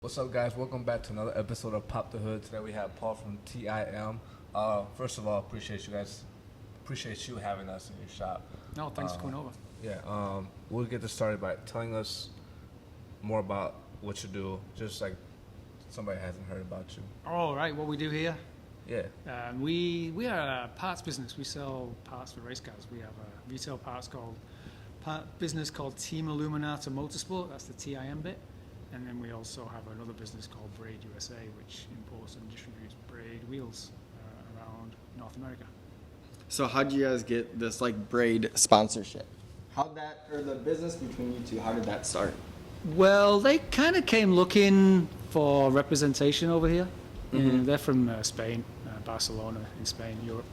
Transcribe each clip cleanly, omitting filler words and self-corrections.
What's up, guys? Welcome back to another episode of Pop the Hood. Today we have Paul from TIM. First of all, appreciate you guys. Appreciate you having us in your shop. No, thanks for coming over. Yeah, we'll get this started by telling us more about what you do, just like somebody hasn't heard about you. All right, what we do here? Yeah. We are a parts business. We sell parts for race cars. We have a retail parts business called Team ILLUMINATA Motorsport. That's the TIM bit. And then we also have another business called BRAID USA, which imports and distributes BRAID wheels around North America. So how did you guys get this like BRAID sponsorship? Or the business between you two, how did that start? Well, they kind of came looking for representation over here. Mm-hmm. They're from Spain, Barcelona in Spain, Europe.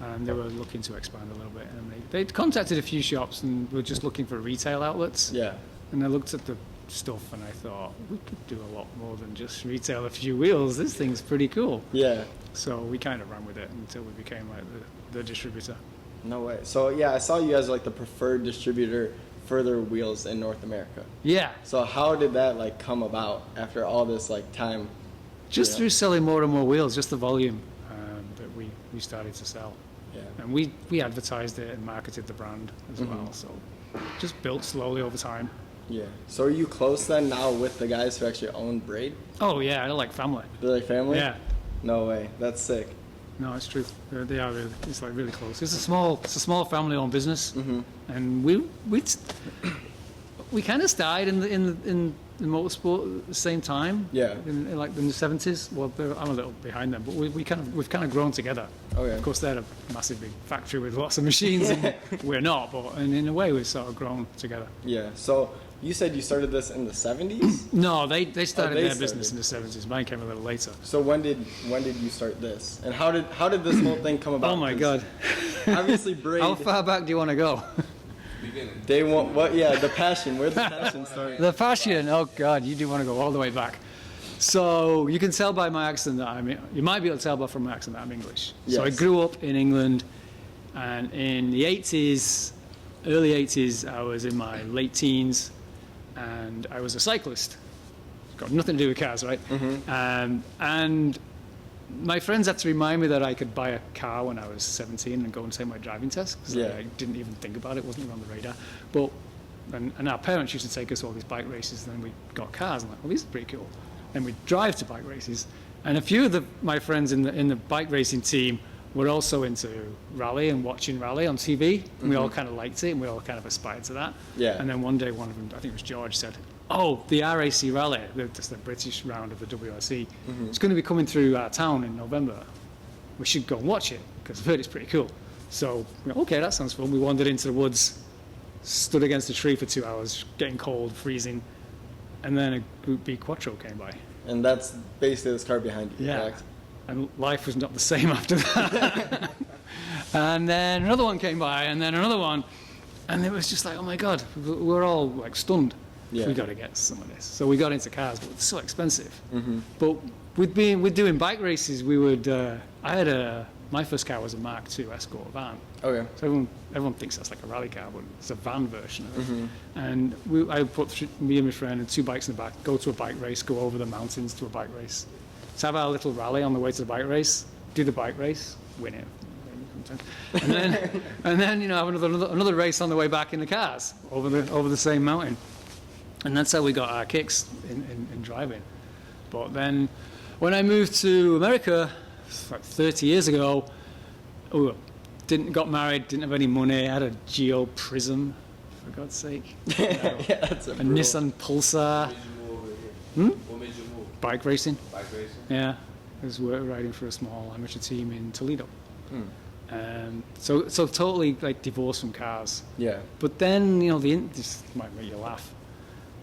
And they were looking to expand a little bit. And they'd contacted a few shops and were just looking for retail outlets. Yeah. And I looked at the stuff and I thought, we could do a lot more than just retail a few wheels. This thing's pretty cool. Yeah. So we kind of ran with it until we became like the distributor. No way. So yeah, I saw you guys like the preferred distributor for their wheels in North America. Yeah. So how did that like come about after all this like time? Just through selling more and more wheels, just the volume that we started to sell. Yeah. And we advertised it and marketed the brand as well. So just built slowly over time. Yeah. So are you close then now with the guys who actually own BRAID? Oh yeah, they're like family. They're like family? Yeah. No way. That's sick. No, it's true. They are really. It's like really close. It's a small family-owned business, and we kind of started in motorsport at the same time. Yeah. In the 70s. Well, I'm a little behind them, but we've kind of grown together. Okay. Of course, they're a massive big factory with lots of machines, and we're not. But in a way, we've sort of grown together. Yeah. So you said you started this in the 70s? No, they started their business in the 70s. Mine came a little later. So when did you start this? And how did this whole thing come about? Oh my God! Obviously, BRAID. How far back do you want to go? They want what? Yeah, the passion. Where the passion started? The passion. Oh God, you do want to go all the way back. So you can tell by my accent that you might be able to tell from my accent that I'm English. Yes. So I grew up in England, and in the 80s, early 80s, I was in my late teens, and I was a cyclist. Got nothing to do with cars, right? And my friends had to remind me that I could buy a car when I was 17 and go and take my driving test, because I didn't even think about it. It wasn't on the radar. But and our parents used to take us to all these bike races, and then we got cars. And like, well, these are pretty cool. And we'd drive to bike races. And a few of my friends in the bike racing team were also into rally and watching rally on TV. And we all kind of liked it, and we all kind of aspired to that. Yeah. And then one day, one of them, I think it was George, said, "Oh, the RAC rally, that's the British round of the WRC, it's going to be coming through our town in November. We should go and watch it, because I've heard it's pretty cool." So, okay, that sounds fun. We wandered into the woods, stood against a tree for 2 hours, getting cold, freezing, and then a Group B Quattro came by. And that's basically this car behind you, correct? And life was not the same after that. And then another one came by, and then another one, and it was just like, oh my God, we're all like stunned. Yeah. We got to get some of this. So we got into cars, but it's so expensive. But with doing bike races, we would. My first car was a Mark II Escort van. Okay. So everyone thinks that's like a rally car, but it's a van version of it. And I put me and my friend and 2 bikes in the back, go to a bike race, go over the mountains to a bike race. So have our little rally on the way to the bike race, do the bike race, win it. And then have another race on the way back in the cars over the same mountain. And that's how we got our kicks in driving. But then when I moved to America like 30 years ago, got married, didn't have any money, had a Geo Prism, for God's sake. Yeah, that's a Nissan Pulsar. What made you move over here? What made you move? Bike racing. Bike racing? Yeah. I was riding for a small amateur team in Toledo. So totally like divorced from cars. Yeah. But then, this might make you laugh,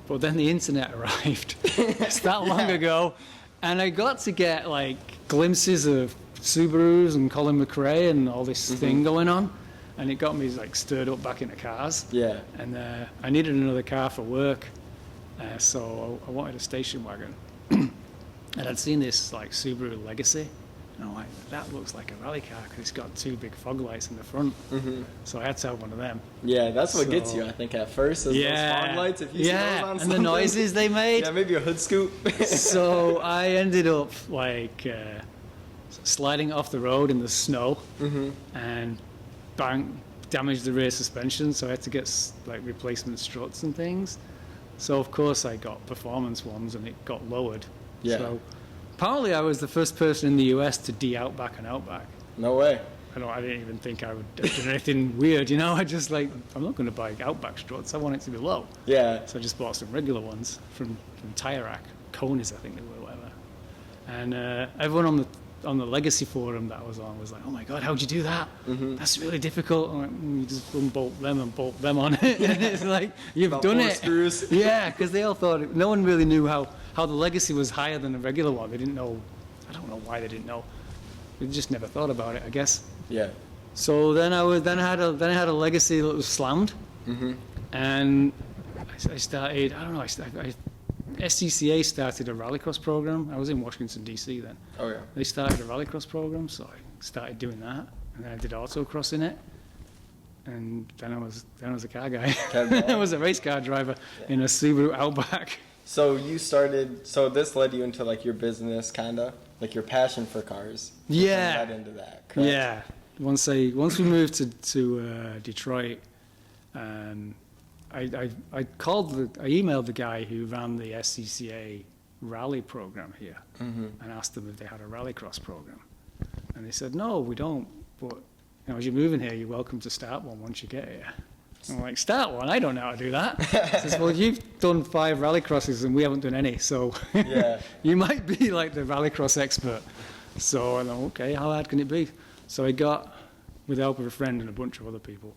but then the internet arrived. It's that long ago, and I got to get like glimpses of Subarus and Colin McRae and all this thing going on, and it got me like stirred up back into cars. Yeah. And I needed another car for work, so I wanted a station wagon. And I'd seen this like Subaru Legacy, And I'm like, that looks like a rally car because it's got 2 big fog lights in the front. So I had to have one of them. Yeah, that's what gets you, I think, at first, is those fog lights. If you see those on and something. the noises they made. Yeah, maybe a hood scoop. So I ended up like sliding off the road in the snow and damaged the rear suspension. So I had to get like replacement struts and things. So of course I got performance ones and it got lowered. Yeah. So apparently I was the first person in the US to de-Outback an Outback. No way. I didn't even think I would do anything weird, you know. I just like, I'm not going to buy Outback struts. I want it to be low. Yeah. So I just bought some regular ones from Tire Rack, Conies, I think they were, whatever. And everyone on the Legacy forum that I was on was like, "Oh my God, how'd you do that? That's really difficult." I'm like, "You just unbolt them and bolt them on it." And it's like, you've About done 4 it. screws. Yeah, because they all thought no one really knew how the Legacy was higher than the regular one. They didn't know. I don't know why they didn't know. They just never thought about it, I guess. Yeah. So then I had a Legacy that was slammed, and I started. I don't know. SCCA started a rallycross program. I was in Washington D.C. then. Oh yeah. They started a rallycross program, so I started doing that, and then I did autocross in it, and then I was a car guy. I was a race car driver in a Subaru Outback. So you started. So this led you into like your business, kinda like your passion for cars. Yeah. Led into that. Correct? Yeah. Once we moved to Detroit, I emailed the guy who ran the SCCA rally program here and asked them if they had a rallycross program, and they said no, we don't. But as you're moving here, you're welcome to start one once you get here. I'm like, start one? I don't know how to do that. He says, well, you've done 5 rallycrosses and we haven't done any, so Yeah. you might be like the rallycross expert. So I'm like, okay, how hard can it be? So I got, with the help of a friend and a bunch of other people,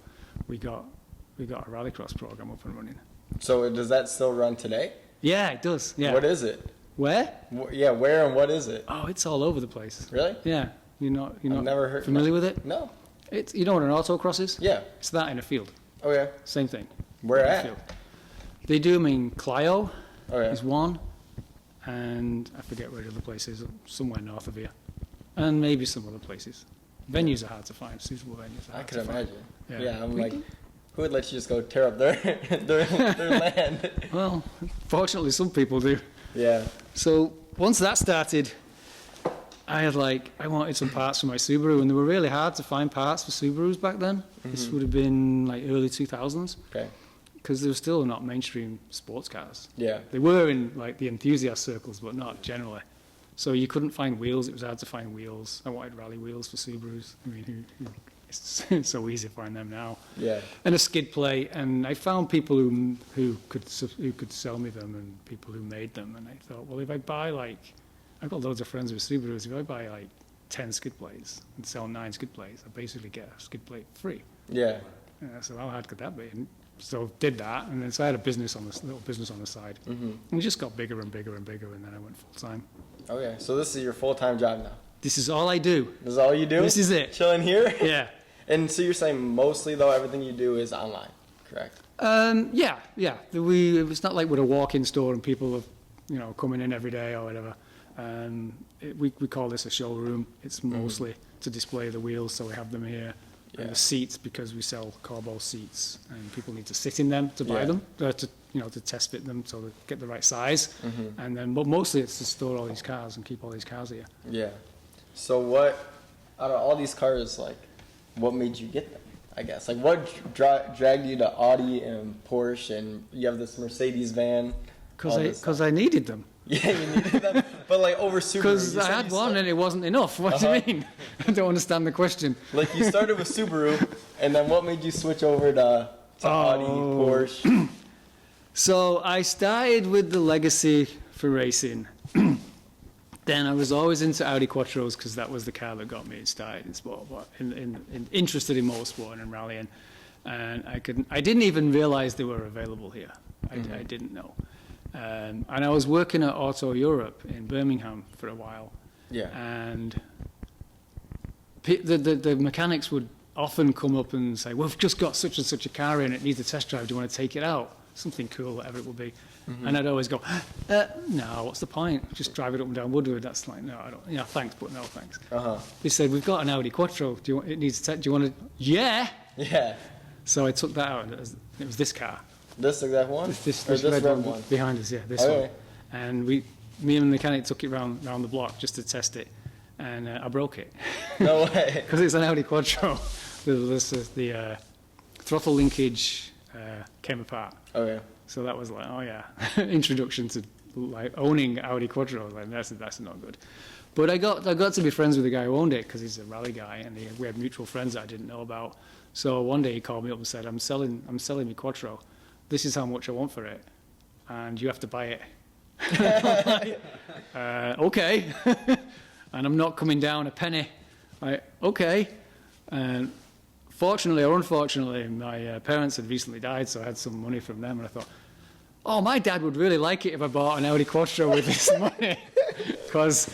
we got a rallycross program up and running. So does that still run today? Yeah, it does. Yeah. What is it? Where? Yeah, where and what is it? Oh, it's all over the place. Really? Yeah. You're not never heard. familiar with it? No. It's, you know what an autocross is? Yeah. It's that in a field. Oh yeah. Same thing. Where In a at? field. They do them in Clio. Oh yeah. Is one, and I forget where the other place is, somewhere north of here, and maybe some other places. Venues are hard to find, suitable venues are I hard could to find. imagine. Yeah, I'm like, who would let you just go tear up their land? Well, fortunately some people do. Yeah. So once that started, I wanted some parts for my Subaru, and they were really hard to find parts for Subarus back then. This would have been like early 2000s. Okay. Because they were still not mainstream sports cars. Yeah. They were in like the enthusiast circles, but not generally. So you couldn't find wheels. It was hard to find wheels. I wanted rally wheels for Subarus. I mean, it's so easy to find them now. Yeah. And a skid plate. And I found people who could sell me them and people who made them. And I thought, well, if I buy I've got loads of friends with Subarus. If I buy like 10 skid plates and sell 9 skid plates, I basically get a skid plate free. Yeah. So how hard could that be? And so did that, and then so I had a little business on the side. And it just got bigger and bigger and bigger, and then I went full time. Okay, so this is your full-time job now. This is all I do. This is all you do? This is it. Chilling here? Yeah. And so you're saying mostly though everything you do is online, correct? Yeah. It's not like we're a walk-in store and people are, coming in every day or whatever. We call this a showroom. It's mostly to display the wheels, so we have them here. Yeah. And the seats, because we sell Corbeau seats, and people need to sit in them to buy them, to test fit them so they get the right size. And then, but mostly it's to store all these cars and keep all these cars here. Yeah. So what, out of all these cars, like, what made you get them, I guess? Like, what dragged you to Audi and Porsche, and you have this Mercedes van? Because I needed them. Yeah, you needed them, but like over Subaru. Because I had one and it wasn't enough. What do you mean? I don't understand the question. Like you started with Subaru, and then what made you switch over to Audi, Porsche? So I started with the Legacy for racing. Then I was always into Audi Quattros because that was the car that got me started in sport, but interested in motorsport and rallying. And I didn't even realize they were available here. I didn't know. And I was working at Auto Europe in Birmingham for a while. Yeah. And the mechanics would often come up and say, well, we've just got such and such a car in, it needs a test drive, do you want to take it out? Something cool, whatever it would be. And I'd always go, no, what's the point? Just drive it up and down Woodward. That's like, no, I don't, yeah, thanks, but no thanks. He said, we've got an Audi Quattro. Do you want to, yeah. Yeah. So I took that out, and it was this car. This exact one? This red red one? behind us, yeah, this one. And me and the mechanic took it round the block just to test it, and I broke it. No way. Because it's an Audi Quattro. The throttle linkage came apart. Okay. So that was like, oh yeah, introduction to like owning Audi Quattro. Like that's not good. But I got to be friends with the guy who owned it because he's a rally guy, and we had mutual friends that I didn't know about. So one day he called me up and said, I'm selling my Quattro. This is how much I want for it, and you have to buy it. Okay. And I'm not coming down a penny. Like, okay. And fortunately or unfortunately, my parents had recently died, so I had some money from them, and I thought, oh, my dad would really like it if I bought an Audi Quattro with this money, because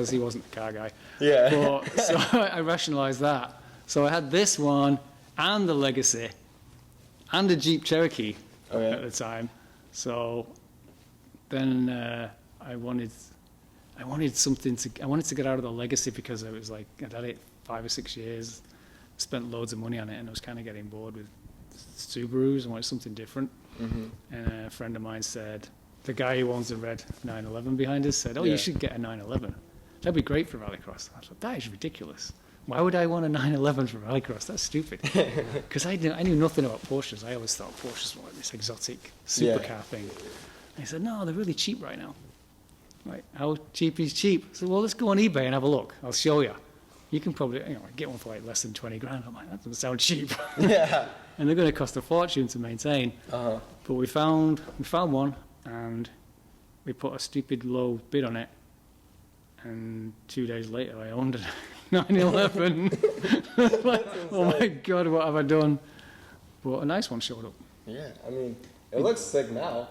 he wasn't a car guy. Yeah. But, so I rationalised that. So I had this one and the Legacy and a Jeep Cherokee at the time. So then I wanted to get out of the Legacy because I was like, I'd had it 5 or 6 years, spent loads of money on it, and I was kind of getting bored with Subarus and wanted something different. And a friend of mine said, the guy who owns the red 911 behind us said, you should get a 911. That'd be great for rallycross. I thought, that is ridiculous. Why would I want a 911 for rallycross? That's stupid. Because I knew nothing about Porsches. I always thought Porsches were like this exotic supercar thing. And he said, no, they're really cheap right now. Like, how cheap is cheap? I said, well, let's go on eBay and have a look. I'll show you. You can probably get one for like less than 20 grand. I'm like, that doesn't sound cheap. Yeah. And they're going to cost a fortune to maintain. But we found one, and we put a stupid low bid on it. And 2 days later, I owned a 911. Like, oh my God, what have I done? But a nice one showed up. Yeah, I mean, it looks sick now.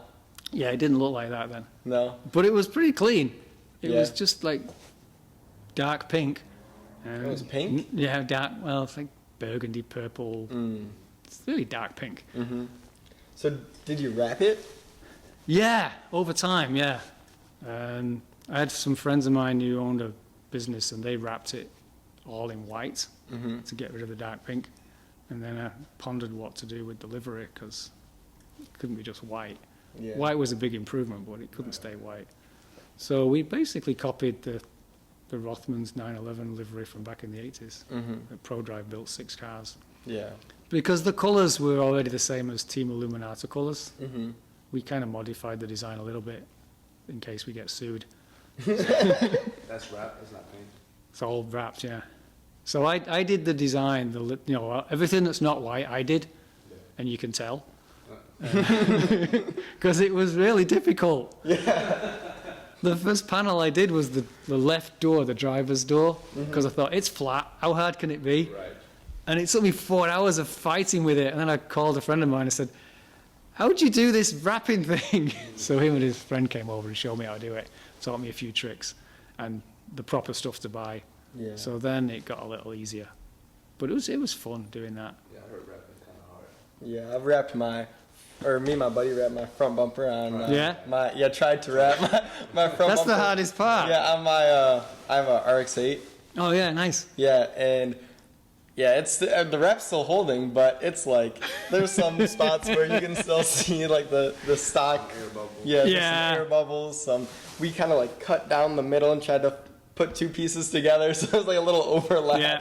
Yeah, it didn't look like that then. No. But it was pretty clean. It was just like dark pink. It was pink? Yeah, dark. Well, it's like burgundy purple. It's really dark pink. So did you wrap it? Yeah, over time, yeah. I had some friends of mine who owned a business, and they wrapped it all in white to get rid of the dark pink. And then I pondered what to do with the livery, because it couldn't be just white. Yeah. White was a big improvement, but it couldn't stay white. So we basically copied the Rothmans 911 livery from back in the 80s. ProDrive built 6 cars. Yeah. Because the colours were already the same as Team Illuminata colours. We kind of modified the design a little bit in case we get sued. That's wrapped, that's not paint. It's all wrapped, yeah. So I did the design, everything that's not white, I did, and you can tell. Because it was really difficult. The first panel I did was the left door, the driver's door, because I thought, it's flat, how hard can it be? Right. And it took me 4 hours of fighting with it, and then I called a friend of mine and said, how'd you do this wrapping thing? So him and his friend came over and showed me how to do it, taught me a few tricks and the proper stuff to buy. Yeah. So then it got a little easier. But it was fun doing that. Yeah, I heard wrapping kind of hard. Yeah, I've wrapped me and my buddy wrapped my front bumper on. Tried to wrap my front bumper. That's the hardest part. Yeah, on my, I have a RX-8. Oh yeah, nice. Yeah, and yeah, it's the wrap's still holding, but it's like there's some spots where you can still see like the stock. Air bubbles. Yeah, there's some air bubbles. We kind of like cut down the middle and tried to put 2 pieces together, so there's like a little overlap. Yeah.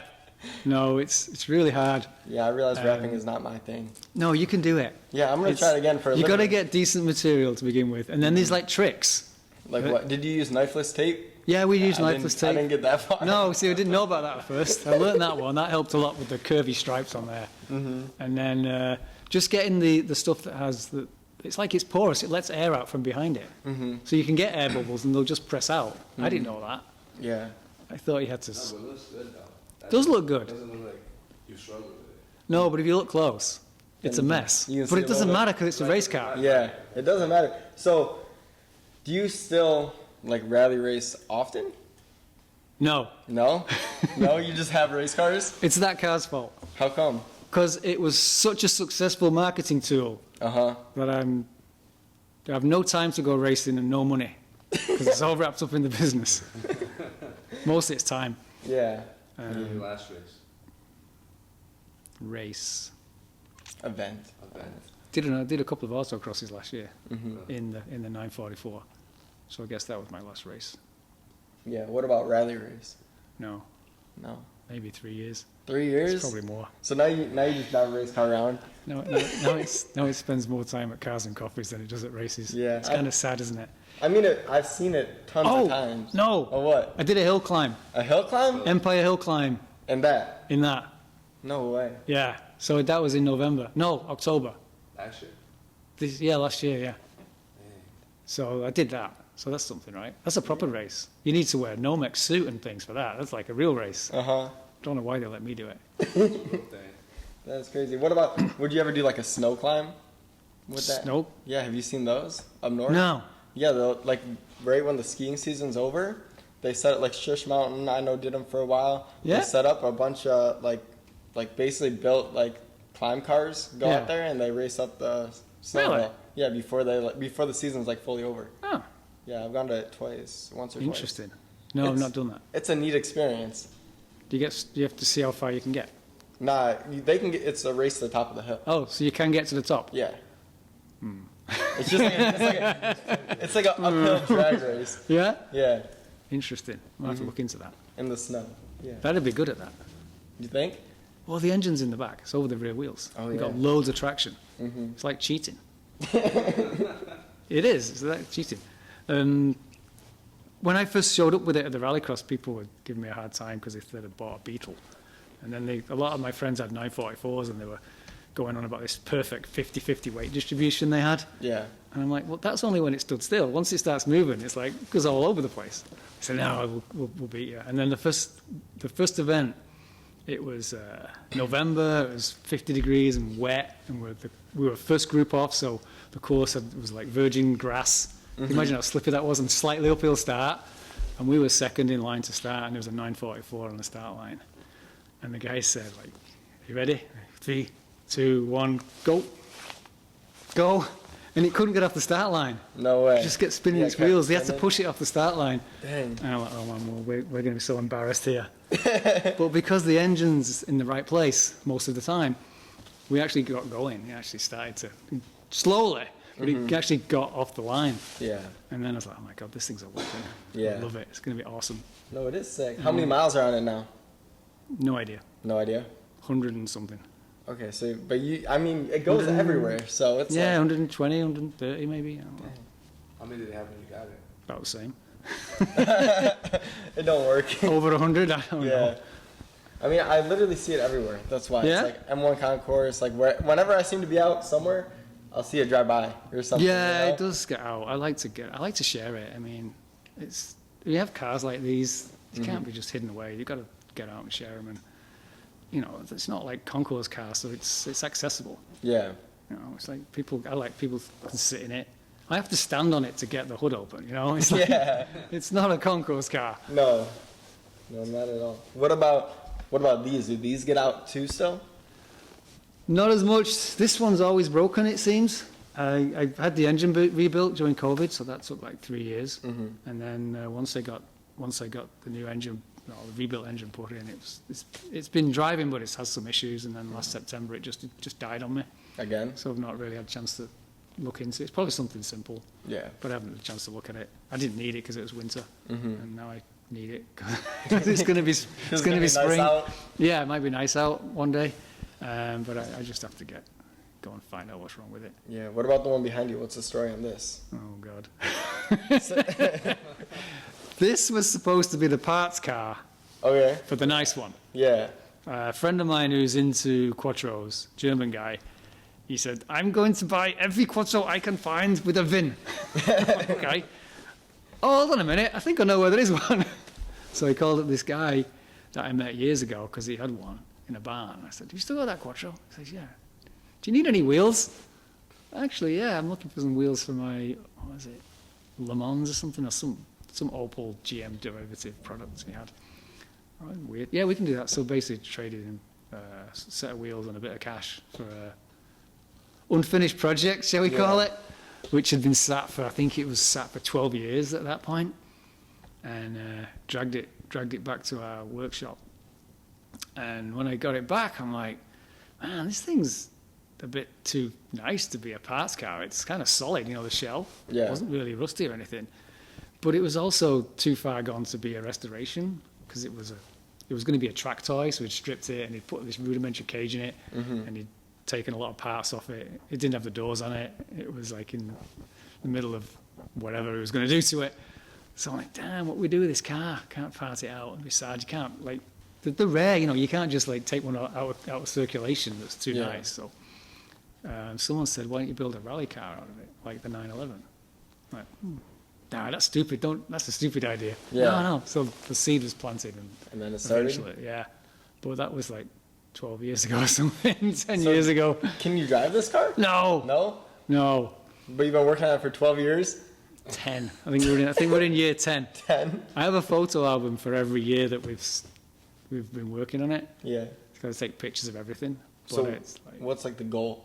No, it's really hard. Yeah, I realize wrapping is not my thing. No, you can do it. Yeah, I'm gonna try it again for a You got to living. get decent material to begin with, and then there's like tricks. Like what? Did you use knifeless tape? Yeah, we use knifeless I tape. didn't get that far. No, see, I didn't know about that at first. I learned that one. That helped a lot with the curvy stripes on there. And then just getting the stuff that has it's like it's porous. It lets air out from behind it. So you can get air bubbles and they'll just press out. I didn't know that. Yeah. I thought you had to. No, but it looks good though. That Does look good. doesn't look like you struggle with it. No, but if you look close, it's a mess. you can But see it a doesn't little matter because it's a race car. Yeah, it doesn't matter. So, do you still like rally race often? No, No? No, you just have race cars? it's that car's fault. How come? Because it was such a successful marketing tool Uh-huh. that They have no time to go racing and no money because it's all wrapped up in the business. Most of it's time. Yeah. Your last Race. Event. Did a couple of autocrosses last year in the 944. So I guess that was my last race. Yeah. What about rally race? No, No. maybe 3 years. 3 years? It's probably more. So now you just drive a race car around? No, it spends more time at cars and coffees than it does at races. Yeah. It's kind of sad, isn't it? I mean, I've seen it tons of times. No. Oh, what? I did a hill climb, A hill climb? Empire Hill climb And that? in that. No way. Yeah. So that was in November. No, October. Last year. Last year, yeah. So I did that. So that's something, right? That's a proper race. You need to wear a Nomex suit and things for that. That's like a real race. Uh-huh. Don't know why they let me do it. That's crazy. What about, would you ever do like a snow climb with that? Nope. Yeah, have you seen those up north? No. Yeah, like right when the skiing season's over, they set it like Shush Mountain. I know did them for a while. Yeah. They set up a bunch of like basically built like climb cars, go Yeah. out there and they race up the snow Really? hill. Yeah, before the season's like fully over. Oh, Yeah, I've gone to it once or twice. interesting. No, I've It's- not done that. It's a neat experience. Do you have to see how far you can get? Nah, they can get. It's a race to the top of the hill. Oh, so you can get to the top. Yeah. It's just it's like an uphill drag race. Yeah? Yeah, Interesting. I'll have to look into that. in the snow. Yeah. That'd be good at that. You think? Well, the engine's in the back. It's over the rear wheels. Oh, You've got yeah. loads of traction. It's like cheating. It is. It's like cheating. When I first showed up with it at the Rallycross, people were giving me a hard time because they said I'd bought a Beetle. And then a lot of my friends had 944s and they were going on about this perfect 50-50 weight distribution they had. Yeah. And I'm like, well, that's only when it stood still. Once it starts moving, it's like, it goes all over the place. I said, no, we'll beat you. And then the first event, it was November, it was 50 degrees and wet, and we were first group off, so the course was like virgin grass. Can you imagine how slippy that was, and slightly uphill start. And we were second in line to start, and there was a 944 on the start line. And the guy said, like, you ready? 3, 2, 1, go. Go. And it couldn't get off the start line. No way. It just kept spinning Yeah, its kept wheels. They had to spinning. push it off the start line. Dang. And I'm like, oh man, well, we're going to be so embarrassed here. But because the engine's in the right place most of the time, we actually got going. It actually started to, slowly, but it actually got off the line. Yeah. And then I was like, oh my God, this thing's a weapon. Yeah. I love it. It's going to be awesome. No, it is sick. How many miles are on it now? No idea. No idea. 100 and something. Okay, so I mean, it goes everywhere, so it's Yeah, like, 120, 130 maybe. I don't know. How many did they have when you got it? About the same. it don't work. Over 100, I don't Yeah. know. I mean, I literally see it everywhere. That's why Yeah? it's like M1 concourse. Like whenever I seem to be out somewhere, I'll see it drive by or something. Yeah, you know? it does get out. I like to share it. I mean, you have cars like these, you can't be just hidden away. You've got to get out and share them. And, you know, it's not like Concours cars, so it's accessible. Yeah. You know, it's like I like people can sit in it. I have to stand on it to get the hood open, you know? It's like, Yeah. it's not a Concours car. No, not at all. What about these? Do these get out too still? Not as much. This one's always broken, it seems. I had the engine rebuilt during COVID, so that took like 3 years. And then once I got the new engine, the rebuilt engine put in, it's been driving, but it has some issues. And then last September, it just died on me. Again? So I've not really had a chance to look into it. It's probably something simple, Yeah. but I haven't had a chance to look at it. I didn't need it because it was winter, and now I need it because it's going to be spring. Nice out. Yeah, it might be nice out one day, but I just have to go and find out what's wrong with it. Yeah. What about the one behind you? What's the story on this? Oh God. This was supposed to be the parts car Okay. for the nice one. Yeah. A friend of mine who's into Quattros, German guy, he said, I'm going to buy every Quattro I can find with a VIN. Okay. Oh, hold on a minute. I think I know where there is one. So he called up this guy that I met years ago because he had one in a barn. I said, do you still got that Quattro? He says, yeah. Do you need any wheels? Actually, yeah, I'm looking for some wheels for my, what was it, Le Mans or something, or some Opel GM derivative product he had. Oh, weird. Yeah, we can do that. So basically traded in a set of wheels and a bit of cash for unfinished project, shall we call it? which had been sat for, I think it was sat for 12 years at that point, and dragged it back to our workshop. And when I got it back, I'm like, man, this thing's a bit too nice to be a parts car. It's kind of solid, the shell. Yeah. It wasn't really rusty or anything. But it was also too far gone to be a restoration, because it was going to be a track toy, so he'd stripped it and he'd put this rudimentary cage in it, and he'd taken a lot of parts off it. It didn't have the doors on it. It was like in the middle of whatever he was going to do to it. So I'm like, damn, what do we do with this car? Can't part it out. And besides, you can't, like, they're rare, you can't just like take one out of circulation that's too nice. So someone said, why don't you build a rally car out of it, like the 911? I'm like, nah, that's stupid. That's a stupid idea. Yeah. No. So the seed was planted, And then it started? eventually, yeah. But that was like 12 years ago or something, 10 years ago. Can you drive this car? No. No? But you've been working on it for 12 years? 10. I think we're in year 10. 10? I have a photo album for every year that we've been working on it. Yeah. It's got to take pictures of everything. But So it's like, what's like the goal?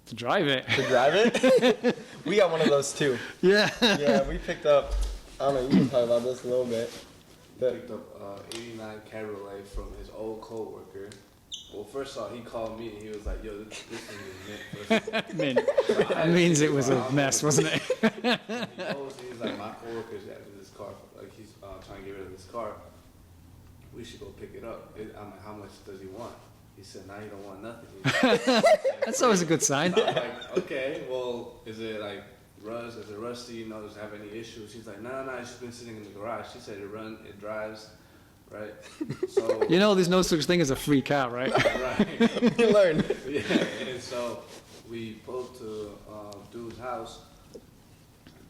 to drive it. To drive it? We got one of those too. Yeah. Yeah, we picked up, I don't know, you can talk about this a little bit. Picked up 89 Cabriolet from his old coworker. Well, first off, he called me and he was like, "Yo, this thing is meant for." That means it was a mess, wasn't it? He's like, "My coworker's after this car. Like, he's trying to get rid of this car. We should go pick it up." I'm like, "How much does he want?" He said, "Nah, he don't want nothing." That's always a good sign. I'm like, "Okay, well, is it like rust? Is it rusty? Does it have any issues?" She's like, "No, it's just been sitting in the garage." She said, "It drives, right?" So There's no such thing as a free car, right? right. You learned. Yeah, and so we pulled to dude's house,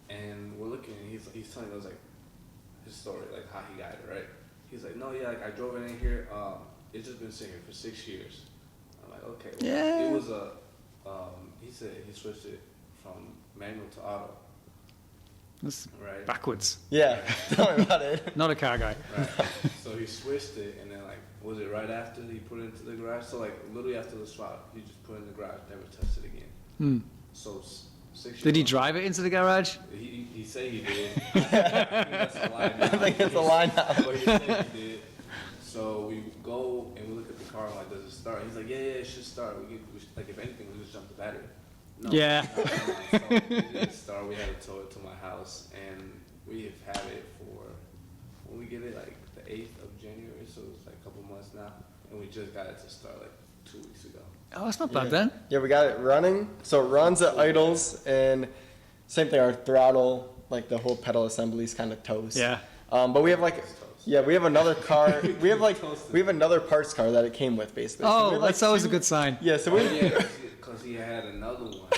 and we're looking, and he's telling us like his story, like how he got it, right? He's like, "No, yeah, like I drove it in here. It's just been sitting here for 6 years." I'm like, "Okay, well, Yeah. It was a." He said he switched it from manual to auto, That's right? backwards. Yeah, tell me about it. Not a car guy. Right. So he switched it, and then like, was it right after he put it into the garage? So like, literally after the swap, he just put it in the garage, never touched it again. So 6 years. Did he drive it into the garage? He said he did. I think that's a lie now. I think it's a line now. But he said he did. So we go and we look at the car. I'm like, "Does it start?" He's like, "Yeah, it should start. We should, like, if anything, we just jump the battery." No. Yeah. So it didn't start. We had to tow it to my house, and we have had it for, when we get it, like the 8th of January. So it's like a couple months now, and we just got it to start like 2 weeks ago. Oh, that's not bad then. Yeah, we got it running. So it runs at idles, and same thing, our throttle, like the whole pedal assembly is kind of toast. Yeah. But we have like, yeah, we have another car. We have another parts car that it came with, basically. So we Oh, have, like, that's always a two- good sign. Yeah, so we. Yeah, because he had another one.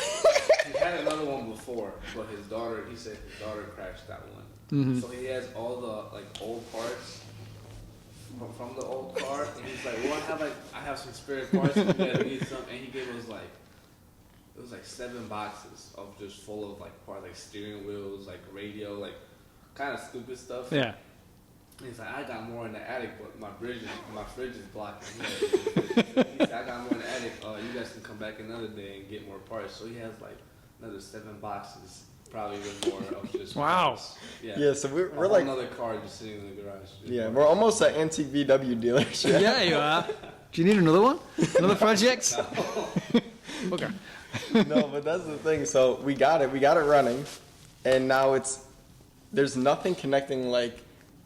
He had another one before, but he said his daughter crashed that one. So he has all the like old parts from the old car, and he's like, "Well, I have some spare parts. You guys need some." And he gave us like, it was like 7 boxes of just full of like parts, like steering wheels, like radio, like kind of stupid stuff. Yeah. And he's like, "I got more in the attic, but my fridge is blocking." He said, "I got more in the attic. You guys can come back another day and get more parts." So he has like another 7 boxes, probably even more of just Wow. parts. Yeah, so we're A like, another car just sitting in the garage. yeah, we're almost an antique VW dealership. Yeah, you are. Do you need another one? Another project? Okay. No, but that's the thing. So we got it running, and now there's nothing connecting like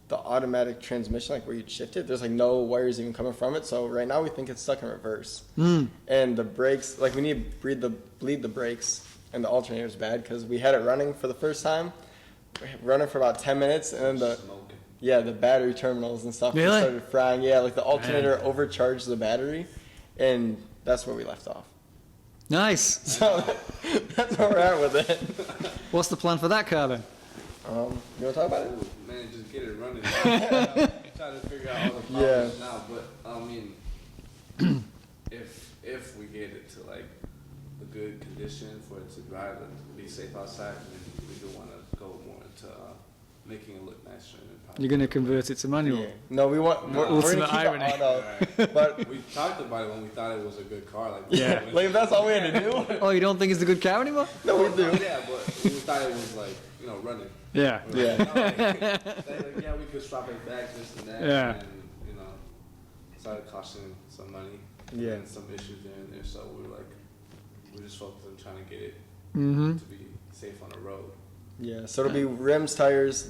the automatic transmission, like where you'd shift it. There's like no wires even coming from it. So right now we think it's stuck in reverse. And the brakes, like we need to bleed the brakes, and the alternator's bad because we had it running for the first time, running for about 10 minutes, and then the battery terminals and stuff Really? started frying. Yeah, like the alternator overcharged the battery, and that's where we left off. Nice. So that's where we're at with it. What's the plan for that car then? You want to talk about it? Ooh, man, just get it running. I'm trying to figure out all the problems now, but I mean, if we get it to like a good condition for it to drive and be safe outside, then we do want to go more into making it look nicer. You're going to convert it to manual. Yeah. No, we want. We're Ultimate gonna keep irony. it auto, Right. but We talked about it when we thought it was a good car. Like, Yeah. like if that's all we had to do. Oh, you don't think it's a good car anymore? No, we do. Yeah, but we thought it was like, running. Yeah. We were Yeah. like, yeah, we could swap it back, this and that. Yeah. And, started costing some money. Yeah. And some issues there and there. So we were like, we just focused on trying to get it Mm-hmm. to be safe on the road. Yeah. So it'll be rims, tires,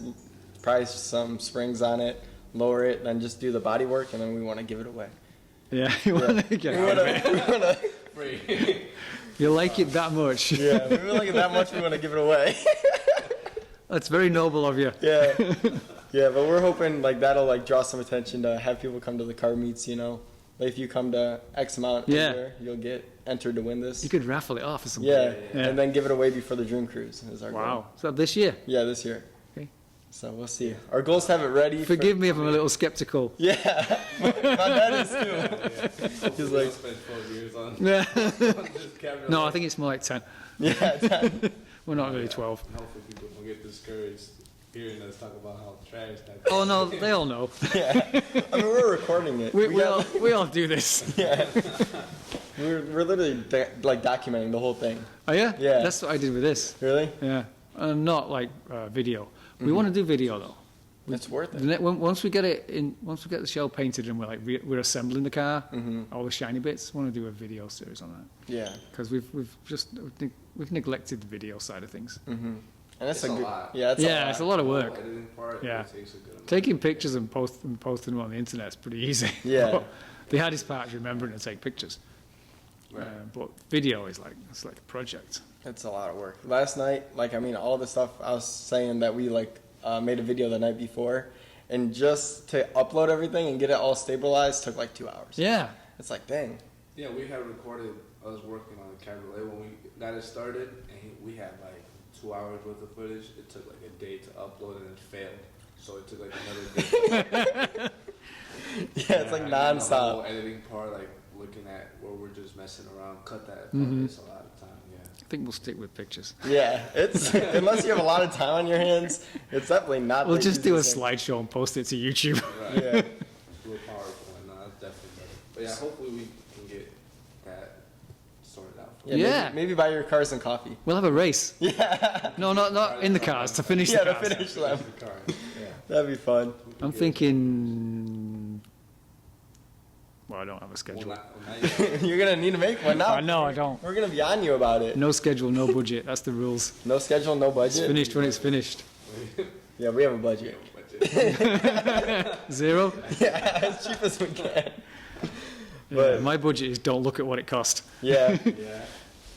probably some springs on it, lower it, then just do the body work, and then we want to give it away. Yeah. You want to get We out of it. want to. Free. You like it that much. Yeah. We really like it that much. We want to give it away. That's very noble of you. Yeah. Yeah, but we're hoping like that'll like draw some attention to have people come to the car meets. Like if you come to X amount a Yeah. year, you'll get entered to win this. You could raffle it off or something. Yeah. Yeah. And then give it away before the Dream Cruise is our goal. Wow. So this year? Yeah, this year. Okay. So we'll see. Our goals have it ready. Forgive me if I'm a little skeptical. Yeah, my dad is too. Yeah. He's like, spend 12 years on Yeah. this camera. No, I think it's more like 10. yeah, Dad. We're not really 12. And hopefully people don't get discouraged hearing us talk about how trash that Oh, no, they all know. Yeah. I mean, we're recording it. We all do this. Yeah. We're literally like documenting the whole thing. Oh, yeah? Yeah. That's what I did with this. Really? Yeah. Not like video. We want to do video, though. It's worth it. Once we get it in, once we get the shell painted and we're like we're assembling the car, all the shiny bits, we want to do a video series on that. Yeah. Because we've neglected the video side of things. And that's It's a good. lot. Yeah, It's a lot of work. The editing part, Yeah. it takes a good amount. Taking pictures and posting them on the internet is pretty easy. Yeah. But the hardest part is remembering to take pictures. Right. But video is it's like a project. It's a lot of work. Last night, all the stuff I was saying that we made a video the night before, and just to upload everything and get it all stabilized took like 2 hours. Yeah. It's like, dang. Yeah, we had recorded, I was working on the cabriolet when we got it started, and we had like 2 hours worth of footage. It took like a day to upload and it failed. So it took like another day. Yeah, it's like And then the whole nonstop. editing part, like looking at where we're just messing around, cut that. It's a lot of time, yeah. I think we'll stick with pictures. Yeah, it's unless you have a lot of time on your hands, it's definitely not. We'll the just do a easiest thing. slideshow and post it to YouTube. Right. Yeah. Do a PowerPoint, no, that's definitely better. But yeah, hopefully we can get that sorted out. For Yeah. Maybe buy your cars some coffee. We'll have a race. Yeah. No, not in the cars, to finish Yeah, the to cars. finish them. the car. Yeah. That'd be fun. I'm thinking. Well, I don't have a schedule. Well, not yet. You're gonna need to make one now. No, I don't. We're gonna be on you about it. No schedule, no budget. That's the rules. No schedule, no It's budget. finished when it's finished. Yeah, we have a budget. Zero? Yeah, as cheap as we can. Yeah, But- my budget is don't look at what it cost. Yeah, Yeah.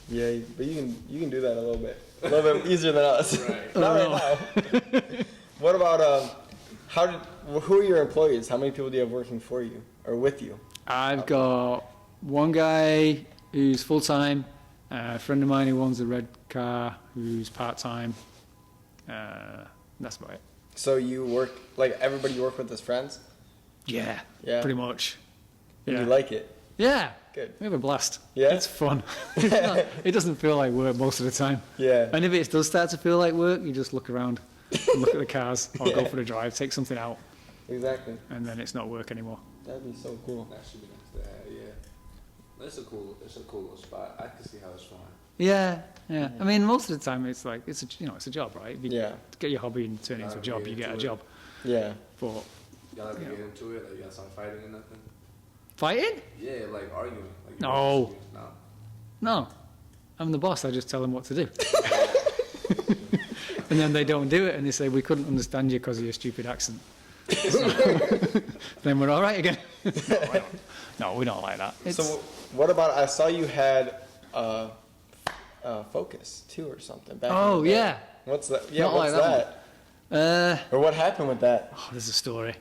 yeah, but you can do that a little bit easier than us. Right. Not right now. What about who are your employees? How many people do you have working for you or with you? I've got one guy who's full-time, a friend of mine who owns a red car who's part-time. That's about it. So you work like everybody you work with is friends. Yeah, Yeah. pretty much. And Yeah. you like it. Yeah, Good. we have a blast. Yeah? It's fun. It doesn't feel like work most of the time. Yeah. And if it does start to feel like work, you just look around, look at the cars, or go Yeah. for a drive, take something out, Exactly. and then it's not work anymore. That'd be so cool. That should be nice to have, yeah. It's a cool little spot. I can see how it's fun. Yeah, yeah. I mean, most of the time it's like it's a job, right? If you Yeah. get your hobby and turn it into a job, you get a job. Yeah. But Y'all ever Yeah. get into it? Like y'all start fighting or nothing? fighting? Yeah, like arguing. Like No. No. No, I'm the boss. I just tell them what to do. And then they don't do it, and they say we couldn't understand you because of your stupid accent. So, then we're all right again. No, we don't like that. It's, So what about? I saw you had Focus too or something. Back in oh the day. yeah. What's that? Yeah. Not What's like that that? Or what happened with that? Oh, there's a story.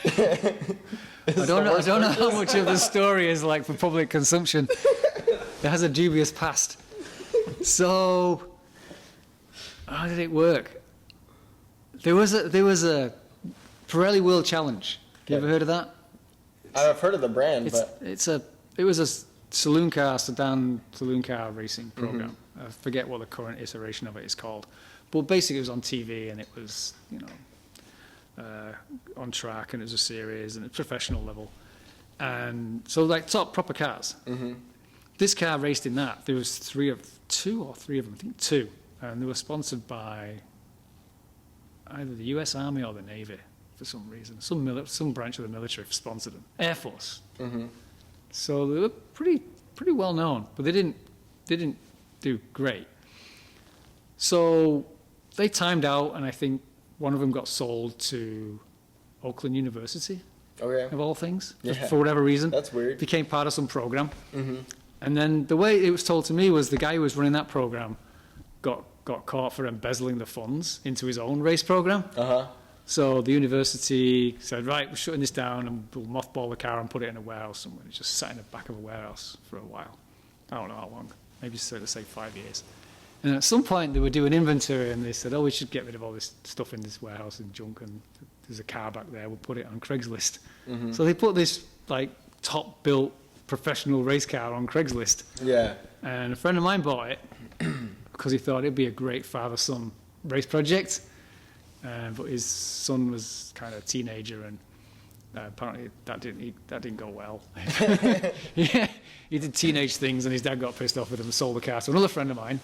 Is I this don't the know. I worst don't know purchase? how much of the story is like for public consumption. It has a dubious past. So, how did it work? There was a Pirelli World Challenge. You ever heard of that? I've heard of the brand, but It was a sedan saloon car racing program. I forget what the current iteration of it is called, but basically it was on TV and it was on track, and it was a series, and it's professional level. And so, like, top proper cars. This car raced in that. There was two or three of them, I think two. And they were sponsored by either the US Army or the Navy for some reason. Some branch of the military sponsored them. Air Force. So they were pretty well known, but they didn't do great. So they timed out, and I think one of them got sold to Oakland University, of all things, for whatever reason. That's weird. Became part of some program. And then the way it was told to me was the guy who was running that program got caught for embezzling the funds into his own race program. So the university said, right, we're shutting this down and we'll mothball the car and put it in a warehouse somewhere. It just sat in the back of a warehouse for a while. I don't know how long. Maybe say 5 years. And at some point they were doing inventory and they said, oh, we should get rid of all this stuff in this warehouse and junk, and there's a car back there, we'll put it on Craigslist. So they put this like top built professional race car on Craigslist. And a friend of mine bought it because he thought it'd be a great father-son race project. But his son was kind of a teenager, and apparently that didn't go well. Yeah, he did teenage things, and his dad got pissed off with him and sold the car to another friend of mine.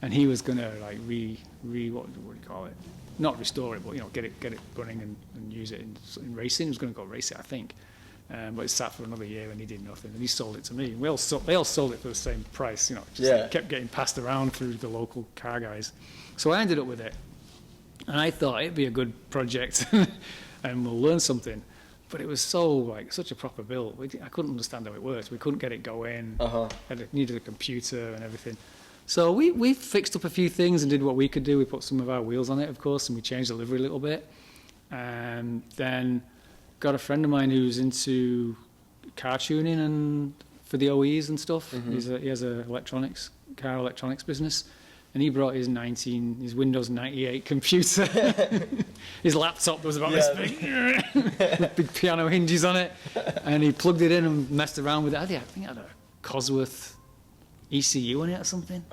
And he was gonna like what do you call it? Not restore it, but get it running and use it in racing. He was gonna go race it, I think. But it sat for another year and he did nothing. And he sold it to me. They all sold it for the same price. It kept getting passed around through the local car guys. So I ended up with it. And I thought it'd be a good project and we'll learn something. But it was such a proper build. I couldn't understand how it worked. We couldn't get it going. It needed a computer and everything. So we fixed up a few things and did what we could do. We put some of our wheels on it, of course, and we changed the livery a little bit. And then got a friend of mine who's into car tuning and for the OEs and stuff. He has a car electronics business. And he brought his Windows 98 computer. His laptop was about this big, with big piano hinges on it. And he plugged it in and messed around with it. I think it had a Cosworth ECU on it or something.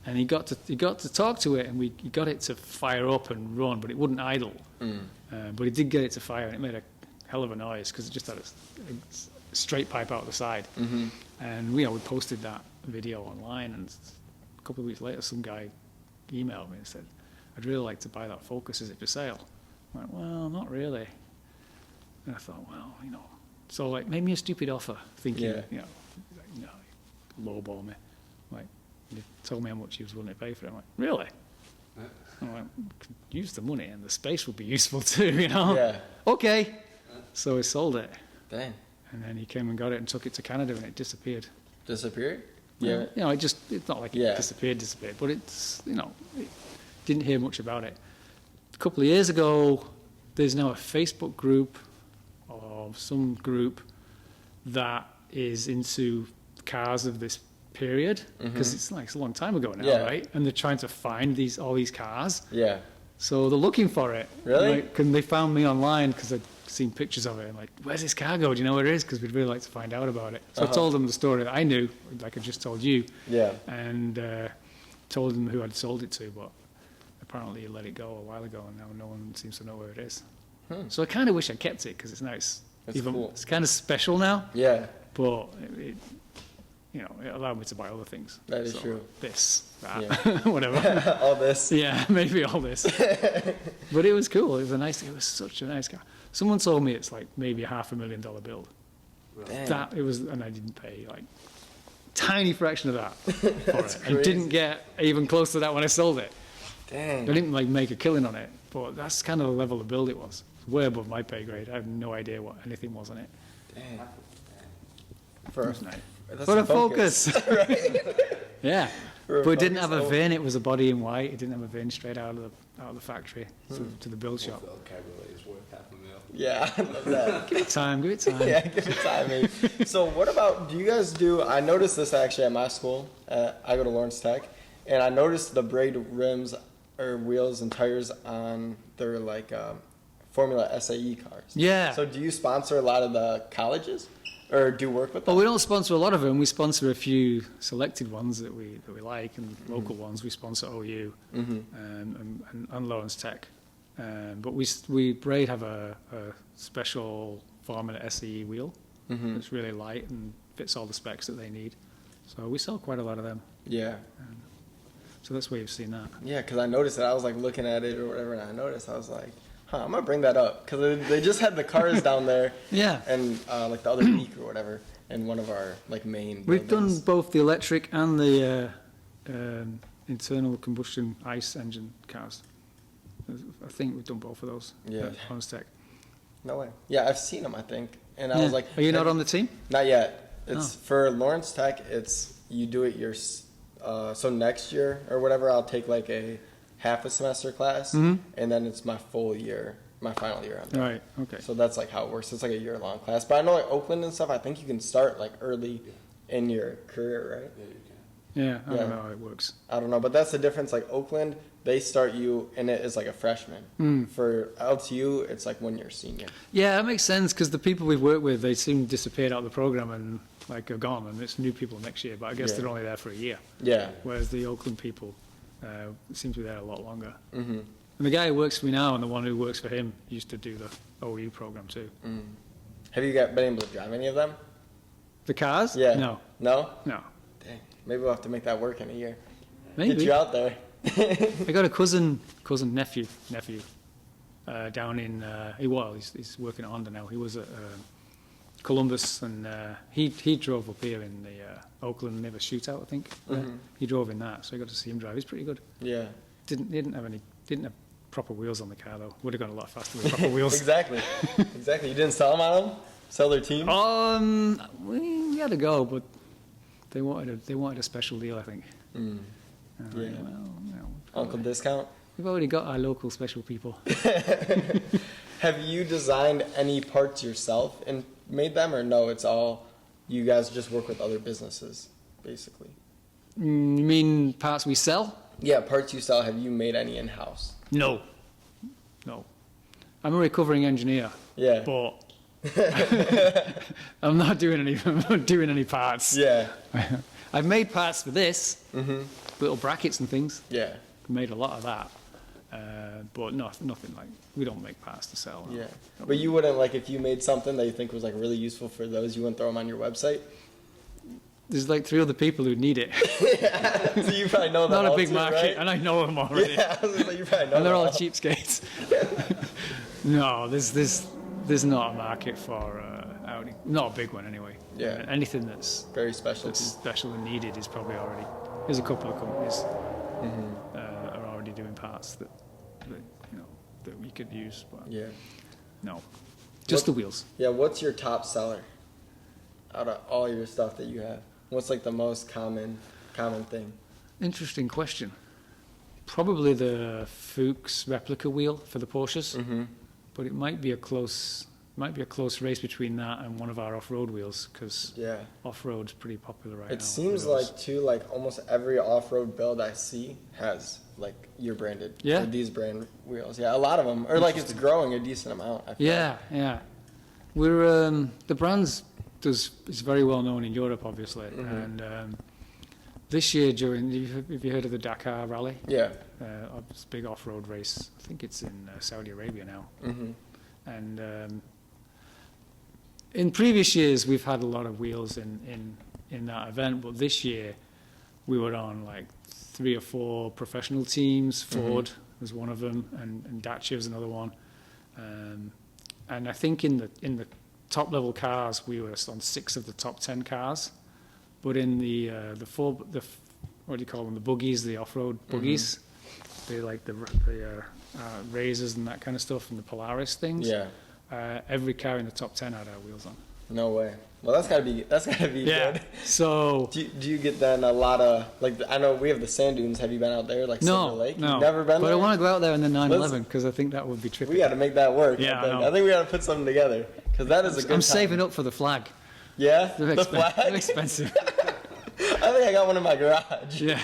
And he got to talk to it, and he got it to fire up and run, but it wouldn't idle. But he did get it to fire, and it made a hell of a noise because it just had a straight pipe out the side. And we posted that video online, and a couple of weeks later, some guy emailed me and said, I'd really like to buy that Focus, is it for sale? I went, well, not really. And I thought, well, so like, make me a stupid offer, thinking, lowball me. Like, he told me how much he was willing to pay for it. I'm like, really? I'm like, could use the money and the space would be useful too, Okay. So he sold it. Dang. And then he came and got it and took it to Canada, and it disappeared. Disappeared? Yeah. It's not like it disappeared, but it's, didn't hear much about it. A couple of years ago, there's now a Facebook group or some group that is into cars of this period, because it's a long time ago now, right? And they're trying to find all these cars. So they're looking for it. Really? And they found me online because I'd seen pictures of it. And like, where's this car go? Do you know where it is? Because we'd really like to find out about it. So I told them the story that I knew, like I just told you. And told them who I'd sold it to, but apparently he let it go a while ago, and now no one seems to know where it is. So I kind of wish I kept it, because it's nice. Cool. It's kind of special now. But it allowed me to buy other things. That is true. This, that, whatever. All this. Yeah, maybe all this. But it was cool. It was such a nice car. Someone told me it's like maybe a $500,000 build. And I didn't pay like tiny fraction of that for it. Crazy. I didn't get even close to that when I sold it. Dang. I didn't like make a killing on it, but that's kind of the level of build it was. It's way above my pay grade. I have no idea what anything was on it. Dang. For a Focus. Yeah. But it didn't have a VIN. It was a body in white. It didn't have a VIN straight out of the factory to the build shop. Cabriolet is worth $500,000. Yeah, I love that. Give it time. Yeah, give it time, mate. So what about, do you guys I noticed this actually at my school. I go to Lawrence Tech, and I noticed the BRAID rims or wheels and tires on their Formula SAE cars. Yeah. So do you sponsor a lot of the colleges? Or do work with them? Well, we don't sponsor a lot of them. We sponsor a few selected ones that we like, and local ones. We sponsor OU and Lawrence Tech. But we BRAID have a special Formula SE wheel that's really light and fits all the specs that they need. So we sell quite a lot of them. Yeah. So that's where you've seen that. Yeah, because I noticed it. I was like looking at it or whatever, and I noticed. I was like, I'm gonna bring that up because they just had the cars down there. Yeah. And like the other week or whatever, in one of our like main. We've buildings. done both the electric and the internal combustion ICE engine cars. I think we've done both of those. Yeah. At Honest Tech. No way. Yeah, I've seen them. I think, and I Yeah. was like, Are you not on the team? Not yet. It's Oh. for Lawrence Tech. It's you do it so next year or whatever, I'll take like a half a semester class, and then it's my full year, my final year on that. Right. Okay. So that's like how it works. It's like a year-long class. But I know like Oakland and stuff, I think you can start like early in your career, right? Yeah, you can. Yeah. I Yeah. don't know how it works. I don't know, but that's the difference. Like Oakland, they start you in it as like a freshman. For LTU, it's like when you're a senior. Yeah, that makes sense because the people we've worked with, they seem disappeared out of the program and like are gone, and it's new people next year. But I guess Yeah. they're only there for a year. Yeah. Whereas the Oakland people seem to be there a lot longer. Mm-hmm. And the guy who works for me now and the one who works for him used to do the OU program too. Have you been able to drive any of them? The cars? Yeah. No. No? No. Dang. Maybe we'll have to make that work in a year. Maybe. Get you out there. I got a nephew down in he's working at Honda now. He was at Columbus, and he drove up here in the Oakland Never Shootout, I think. He drove in that, so I got to see him drive. He's pretty good. Yeah. Didn't have proper wheels on the car though. Would have gone a lot faster with proper wheels. Exactly. Exactly. You didn't sell them on them? Sell their team? We had to go, but they wanted a special deal, I think. Yeah. Well, Uncle discount? we've already got our local special people. Have you designed any parts yourself and made them, or no? It's all you guys just work with other businesses, basically. You mean parts we sell? Yeah, parts you sell. Have you made any in house? No. I'm a recovering engineer, Yeah. but I'm not doing any parts. Yeah. I've made parts for this, little brackets and things. Yeah. Made a lot of that, but nothing like, we don't make parts to sell. No. Yeah. But you wouldn't, like, if you made something that you think was like really useful for those, you wouldn't throw them on your website. There's like 3 other people who need it. Yeah. So you probably know them. Not a all big too, market, right? and I know them already. Yeah. I was gonna say, you probably know And they're them all cheapskates. No, there's not a market for Audi. Not a big one anyway. Yeah. Anything that's Very special. special and needed is probably already. There's a couple of companies are already doing parts that we could use, but Yeah. no, just What- the wheels. Yeah. What's your top seller out of all your stuff that you have? What's like the most common thing? Interesting question. Probably the Fuchs replica wheel for the Porsches, but it might be a close race between that and one of our off-road wheels because Yeah. off-road's pretty popular right now. It seems with those. like too, like almost every off-road build I see has like your branded Yeah. or these brand wheels. Yeah, a lot of them, or like it's growing a decent amount. I feel like. Yeah. We're the brand's is very well known in Europe, obviously, and this year have you heard of the Dakar Rally? Yeah. It's a big off-road race. I think it's in Saudi Arabia now. And in previous years, we've had a lot of wheels in that event, but this year we were on like 3 or 4 professional teams. Ford was one of them, and Dacia was another one. And I think in the top level cars, we were on 6 of the top 10 cars. But in the what do you call them? The buggies, the off-road buggies. They like the Razors and that kind of stuff, and the Polaris things. Yeah. Every car in the top 10 had our wheels on. No way. Well, that's gotta be Yeah. good. So Do you get then a lot of like I know we have the sand dunes. Have you been out there like Silver Lake? no. You've never been But there? I want to go out there in the 911 Listen. because I think that would be trippy. We got to make that work. Yeah, I think we got to put something together because that is a good. I'm time. saving up for the flag. Yeah. They're, The flag. they're expensive. I think I got one in my garage. Yeah.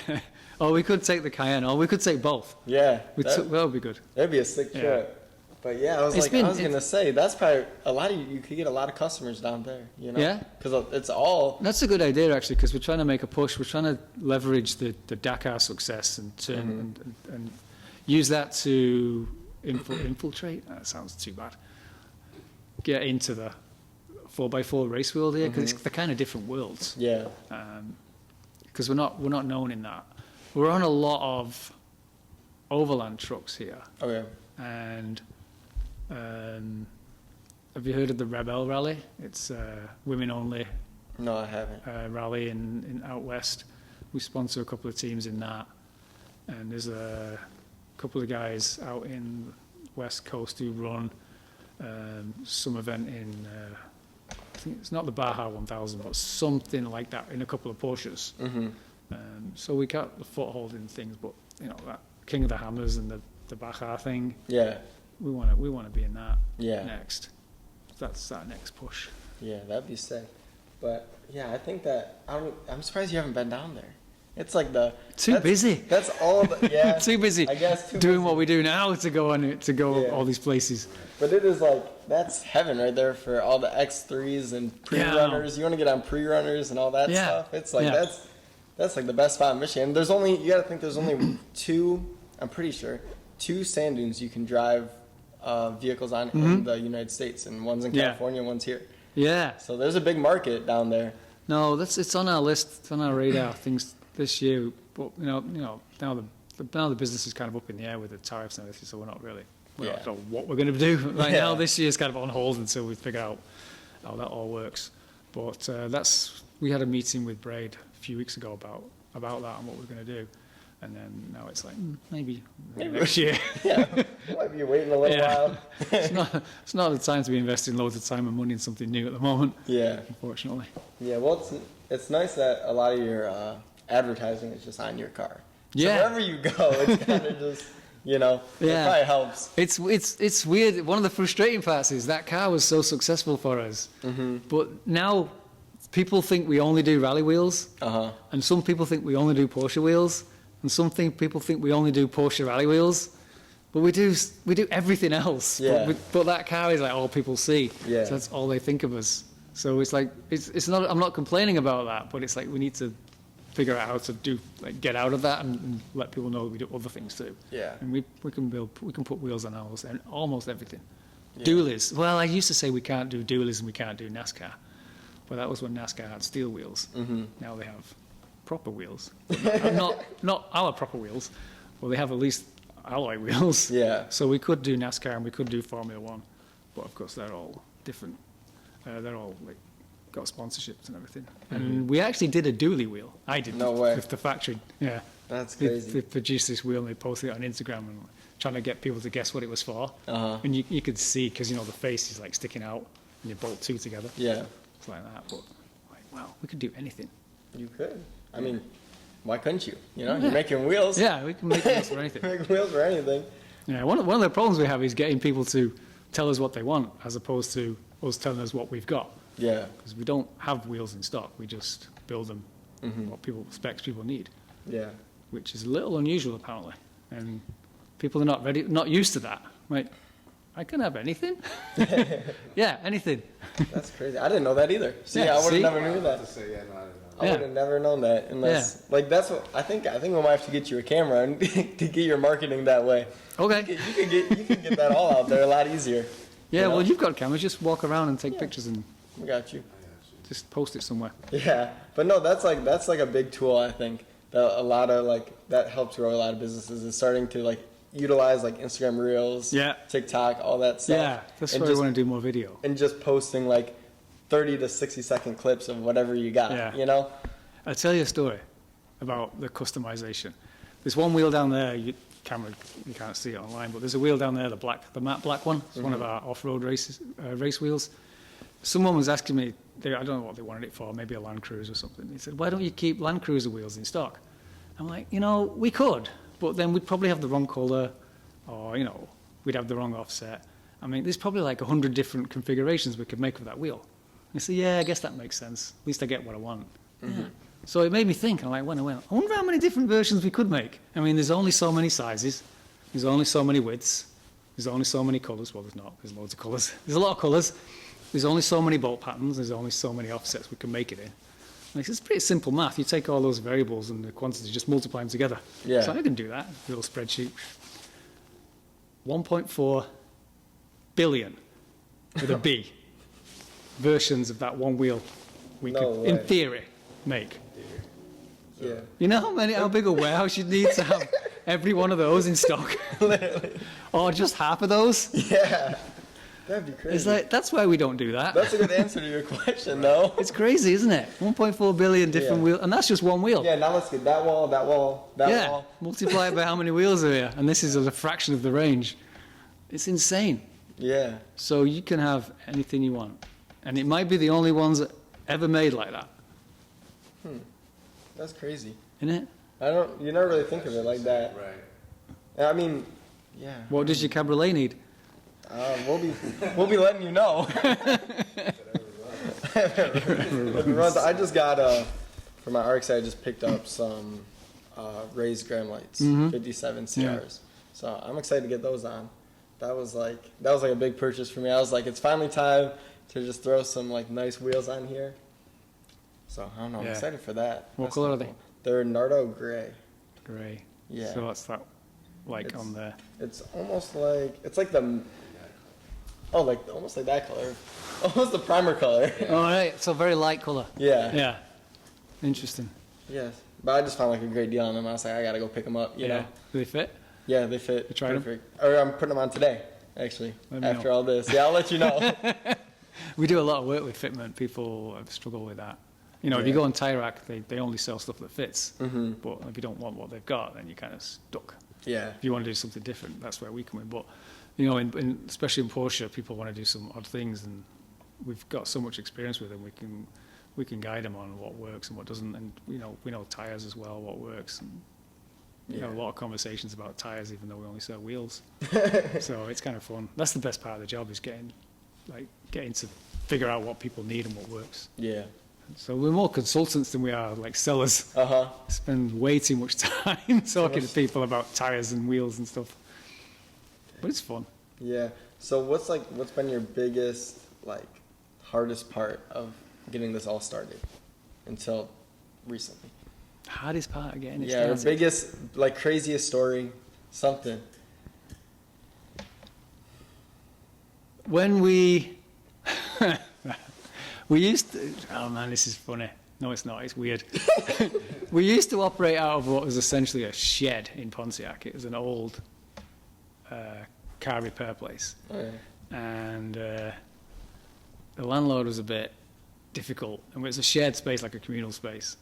Or we could take the Cayenne, or we could take both. Yeah. That would be good. That'd be a sick Yeah. trip. But yeah, I was gonna say that's probably a lot of you could get a lot of customers down there. You know. Yeah. Because it's all. That's a good idea, actually, because we're trying to make a push. We're trying to leverage the Dakar success and turn and use that to infiltrate. That sounds too bad. Get into the 4x4 race world here because they're kind of different worlds. Yeah. Because we're not known in that. We're on a lot of overland trucks here. Okay. And have you heard of the Rebel Rally? It's women only No, I haven't. rally in out west. We sponsor a couple of teams in that, and there's a couple of guys out in West Coast who run some event in. I think it's not the Baja 1000, but something like that in a couple of Porsches. So we got the foothold in things, but that King of the Hammers and the Baja thing. Yeah. We want to be in that Yeah. next. That's our next push. Yeah, that'd be sick. But yeah, I think that I'm surprised you haven't been down there. It's like busy. That's all. Too busy. I guess doing what we do now to go Yeah. all these places. But it is that's heaven right there for all the X3s and pre-runners. You want to get on pre-runners and all that stuff. It's that's like the best spot in Michigan. You got to think there's only I'm pretty sure, two sand dunes you can drive vehicles on in the United States, and one's in California, one's here. Yeah. So there's a big market down there. No, it's on our list. It's on our radar. Things this year, but now the business is kind of up in the air with the tariffs and everything. So we're not sure what we're going to do right now. This year's kind of on hold until we figure out how that all works. But we had a meeting with BRAID a few weeks ago about that and what we're going to do. And then now it's like, maybe next year. Yeah, might be waiting a little while. It's not the time to be investing loads of time and money in something new at the moment. Yeah. Unfortunately. Yeah, well, it's nice that a lot of your advertising is just on your car. So yeah. wherever you go, it's kind of just, it probably helps. It's weird. One of the frustrating parts is that car was so successful for us. But now people think we only do rally wheels. And some people think we only do Porsche wheels. And people think we only do Porsche rally wheels, but we do everything else. Yeah. But that car is like all people see. Yeah. So that's all they think of us. So it's like it's not. I'm not complaining about that, but it's like we need to figure out how to get out of that and let people know that we do other things too. Yeah. And we can put wheels on ours and almost everything. Yeah. Dualies. Well, I used to say we can't do dualies and we can't do NASCAR, but that was when NASCAR had steel wheels. Now they have proper wheels, not our proper wheels. Well, they have at least alloy wheels. Yeah. So we could do NASCAR and we could do Formula One, but of course they're all different. They're all got sponsorships and everything. And we actually did a dually wheel. I did. No way. With the factory. Yeah. That's crazy. They produced this wheel and they posted it on Instagram and trying to get people to guess what it was for. And you could see because the face is sticking out and you bolt two together. Yeah. It's like that. But wow, we could do anything. You could. I mean, why couldn't you? You're making wheels. Yeah, we can make wheels for anything. Make wheels for anything. Yeah, one of the problems we have is getting people to tell us what they want as opposed to us telling us what we've got. Yeah. Because we don't have wheels in stock. We just build them what specs people need. Yeah. Which is a little unusual apparently. And people are not used to that. Right? I can have anything. Yeah, anything. That's crazy. I didn't know that either. I would have never knew that. I would have never known that unless that's what I think we might have to get you a camera and to get your marketing that way. Okay. You can get that all out there a lot easier. Yeah, well you've got cameras, just walk around and take pictures and we got you. Just post it somewhere. Yeah. But no, that's a big tool I think that a lot of that helps grow a lot of businesses is starting to utilize Instagram Reels, TikTok, all that stuff. Yeah, that's why I want to do more video. And just posting 30 to 60 second clips of whatever you got, I'll tell you a story about the customization. There's one wheel down there, you can't see it online, but there's a wheel down there, the matte black one. It's one of our off-road race wheels. Someone was asking me, I don't know what they wanted it for, maybe a Land Cruiser or something. He said, why don't you keep Land Cruiser wheels in stock? I'm like, we could, but then we'd probably have the wrong color or, we'd have the wrong offset. I mean, there's probably 100 different configurations we could make of that wheel. I said, yeah, I guess that makes sense. At least I get what I want. Yeah. So it made me think. I wonder how many different versions we could make. I mean, there's only so many sizes. There's only so many widths. There's only so many colors. Well, there's not. There's loads of colors. There's a lot of colors. There's only so many bolt patterns. There's only so many offsets we can make it in. It's pretty simple math. You take all those variables and the quantities, just multiply them together. Yeah. So I can do that. A little spreadsheet. 1.4 billion with a B versions of that one wheel we No could, in way. theory, make. Yeah. You know how big a warehouse you'd need to have every one of those in stock? Or just half of those? Yeah. That'd be crazy. It's like, that's why we don't do that. That's a good answer to your question, though. It's crazy, isn't it? 1.4 billion different Yeah. wheels, and that's just one wheel. Yeah, now let's get that wall, that wall, that Yeah, wall. multiply it by how many wheels are here, and this is a fraction of the range. It's insane. Yeah. So you can have anything you want, and it might be the only ones ever made like that, That's crazy. isn't it? You never really think of it like that. Right. I mean, yeah. What does your cabriolet need? We'll be letting you know. If it runs, I just got for my RX, I just picked up some raised gram lights, 57 CRs. Yeah. So I'm excited to get those on. That was like a big purchase for me. I was like, it's finally time to just throw some like nice wheels on here. So I don't know. I'm Yeah. excited for that. What That's color are cool. they? They're Nardo gray. Grey. Yeah. So what's that like It's- on there? It's almost like almost like that color, almost the primer color. All right, so very light color. Yeah. Yeah. Interesting. Yes. But I just found like a great deal on them. I was like, I gotta go pick them up. You know. Do they fit? Yeah, they fit. You tried 'em? perfect. Or I'm putting them on today, actually. Let me After know. all this, yeah, I'll let you know. We do a lot of work with fitment. People struggle with that. You know, if you Yeah. go on Tire Rack, they only sell stuff that fits. Mhm. But if you don't want what they've got, then you're kind of stuck. Yeah. If you want to do something different, that's where we come in. But, you know, especially in Porsche, people want to do some odd things, and we've got so much experience with them. We can guide them on what works and what doesn't, and we know tires as well, what works. And, you know, a Yeah. lot of conversations about tires, even though we only sell wheels. So it's kind of fun. That's the best part of the job, is getting to figure out what people need and what works. Yeah. So we're more consultants than we are like sellers. Uh-huh. Spend way too much time talking to people about tires and wheels and stuff. But it's fun. Yeah. So what's been your biggest, like, hardest part of getting this all started until recently? Hardest part of getting it Yeah, your started. biggest, like, craziest story, something. When we used to, oh man, this is funny. No, it's not. It's weird. We used to operate out of what was essentially a shed in Pontiac. It was an old car repair place. Oh, yeah. And the landlord was a bit difficult. And it was a shared space, like a communal space.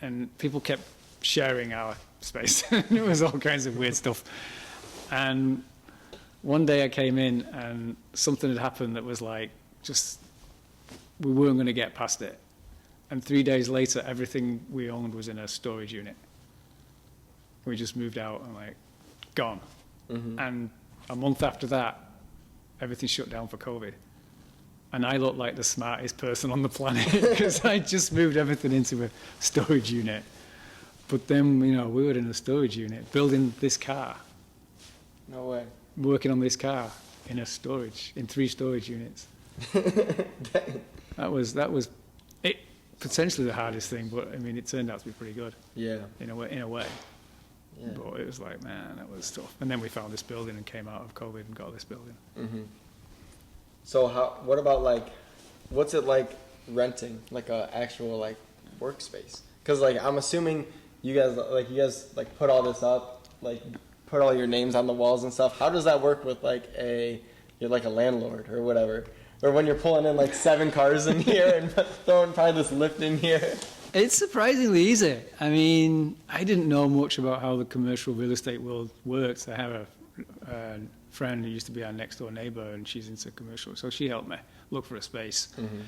And people kept sharing our space. It was all kinds of weird stuff. And one day I came in and something had happened that was like, just, we weren't going to get past it. And 3 days later, everything we owned was in a storage unit. We just moved out and like, gone. Mm-hmm. And a month after that, everything shut down for COVID. And I looked like the smartest person on the planet because I just moved everything into a storage unit. But then, you know, we were in a storage unit building this car, No way. working on this car in 3 storage units. Dang. That was it, potentially the hardest thing, but I mean, it turned out to be pretty good Yeah. in a way. Yeah. But it was like, man, that was tough. And then we found this building and came out of COVID and got this building. Mm-hmm. So what about like, what's it like renting like a actual like workspace? Because like I'm assuming you guys like put all this up, like put all your names on the walls and stuff. How does that work with like you're like a landlord or whatever? Or when you're pulling in like 7 cars in here and throwing probably this lift in here. It's surprisingly easy. I mean, I didn't know much about how the commercial real estate world works. I have a friend who used to be our next door neighbor, and she's into commercial, so she helped me look for a space. Mm-hmm.